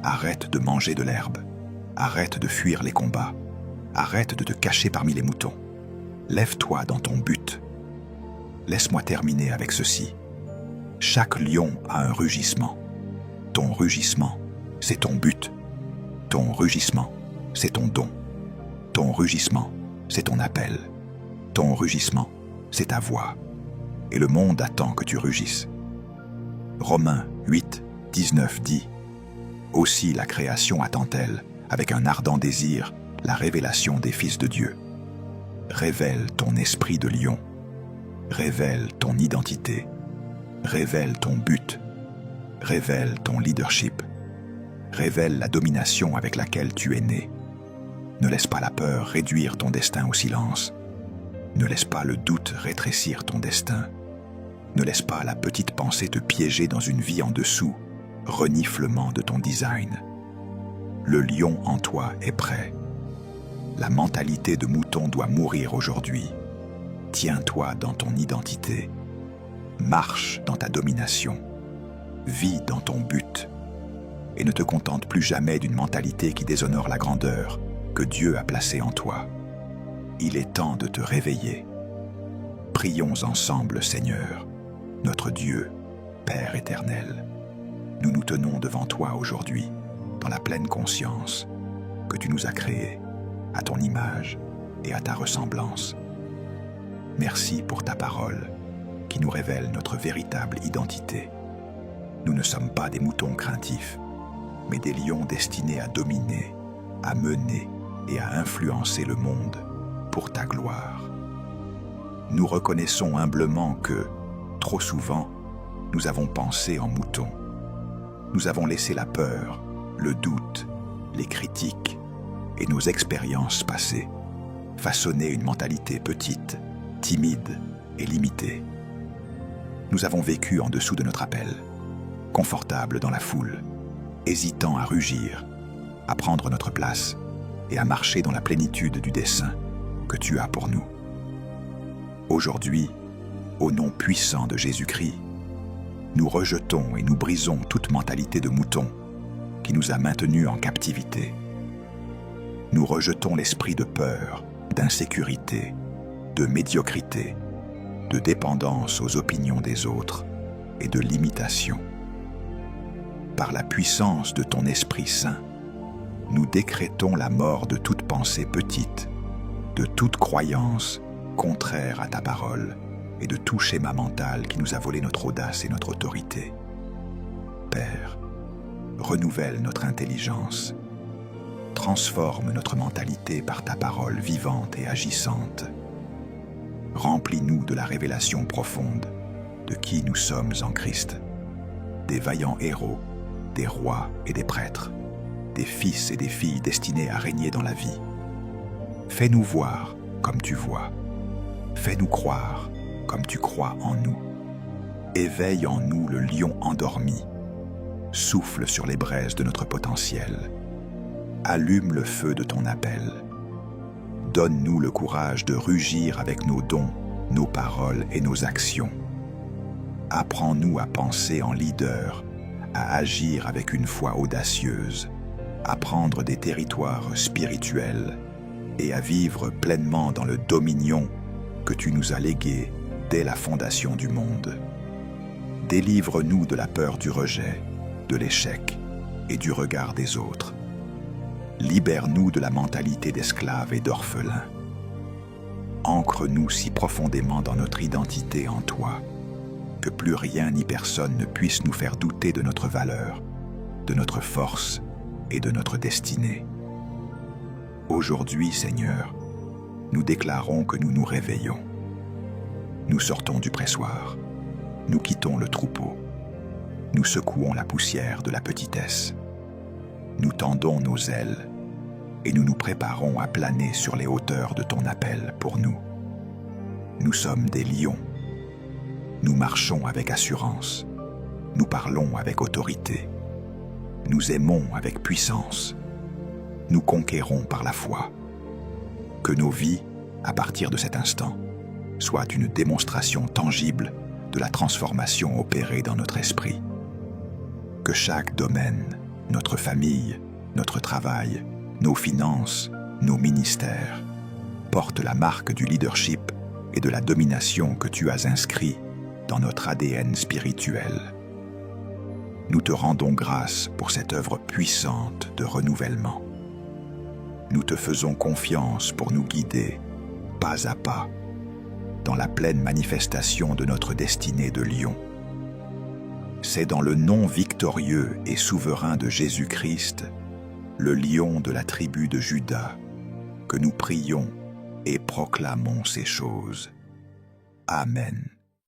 Arrête de manger de l'herbe, arrête de fuir les combats, arrête de te cacher parmi les moutons. Lève-toi dans ton but. » Laisse-moi terminer avec ceci. Chaque lion a un rugissement. Ton rugissement, c'est ton but. Ton rugissement, c'est ton don. Ton rugissement, c'est ton appel. Ton rugissement, c'est ta voix. Et le monde attend que tu rugisses. Romains 8, 19 dit « Aussi la création attend-elle, avec un ardent désir, la révélation des fils de Dieu. » Révèle ton esprit de lion. Révèle ton identité. Révèle ton but. Révèle ton leadership. Révèle la domination avec laquelle tu es né. Ne laisse pas la peur réduire ton destin au silence. Ne laisse pas le doute rétrécir ton destin. Ne laisse pas la petite pensée te piéger dans une vie en dessous, reniflement de ton design. Le lion en toi est prêt. La mentalité de mouton doit mourir aujourd'hui. Tiens-toi dans ton identité. Marche dans ta domination. Vis dans ton but. Et ne te contente plus jamais d'une mentalité qui déshonore la grandeur que Dieu a placée en toi. Il est temps de te réveiller. Prions ensemble, Seigneur, notre Dieu, Père éternel. Nous nous tenons devant toi aujourd'hui. dans la pleine conscience que tu nous as créés à ton image et à ta ressemblance. Merci pour ta parole qui nous révèle notre véritable identité. Nous ne sommes pas des moutons craintifs, mais des lions destinés à dominer, à mener et à influencer le monde pour ta gloire. Nous reconnaissons humblement que, trop souvent, nous avons pensé en moutons. Nous avons laissé la peur, le doute, les critiques et nos expériences passées façonner une mentalité petite, timide et limitée. Nous avons vécu en dessous de notre appel, confortables dans la foule, hésitant à rugir, à prendre notre place et à marcher dans la plénitude du dessein que tu as pour nous. Aujourd'hui, au nom puissant de Jésus-Christ, nous rejetons et nous brisons toute mentalité de mouton qui nous a maintenus en captivité. Nous rejetons l'esprit de peur, d'insécurité, de médiocrité, de dépendance aux opinions des autres et de limitation. Par la puissance de ton Esprit Saint, nous décrétons la mort de toute pensée petite, de toute croyance contraire à ta parole et de tout schéma mental qui nous a volé notre audace et notre autorité. Père, renouvelle notre intelligence, transforme notre mentalité par ta parole vivante et agissante. Remplis-nous de la révélation profonde de qui nous sommes en Christ, des vaillants héros, des rois et des prêtres, des fils et des filles destinés à régner dans la vie. Fais-nous voir comme tu vois. Fais-nous croire comme tu crois en nous. Éveille en nous le lion endormi. Souffle sur les braises de notre potentiel. Allume le feu de ton appel. Donne-nous le courage de rugir avec nos dons, nos paroles et nos actions. Apprends-nous à penser en leader, à agir avec une foi audacieuse, à prendre des territoires spirituels et à vivre pleinement dans le dominion que tu nous as légué dès la fondation du monde. Délivre-nous de la peur du rejet, de l'échec et du regard des autres. Libère-nous de la mentalité d'esclaves et d'orphelins. Ancre-nous si profondément dans notre identité en toi que plus rien ni personne ne puisse nous faire douter de notre valeur, de notre force et de notre destinée. Aujourd'hui, Seigneur, nous déclarons que nous nous réveillons. Nous sortons du pressoir, nous quittons le troupeau, nous secouons la poussière de la petitesse, nous tendons nos ailes et nous nous préparons à planer sur les hauteurs de ton appel pour nous. Nous sommes des lions, nous marchons avec assurance, nous parlons avec autorité, nous aimons avec puissance, nous conquérons par la foi. Que nos vies, à partir de cet instant, soient une démonstration tangible de la transformation opérée dans notre esprit. Que chaque domaine, notre famille, notre travail, nos finances, nos ministères, portent la marque du leadership et de la domination que tu as inscrit dans notre ADN spirituel. Nous te rendons grâce pour cette œuvre puissante de renouvellement. Nous te faisons confiance pour nous guider, pas à pas, dans la pleine manifestation de notre destinée de lion. C'est dans le nom victorieux et souverain de Jésus-Christ, le lion de la tribu de Juda, que nous prions et proclamons ces choses. Amen.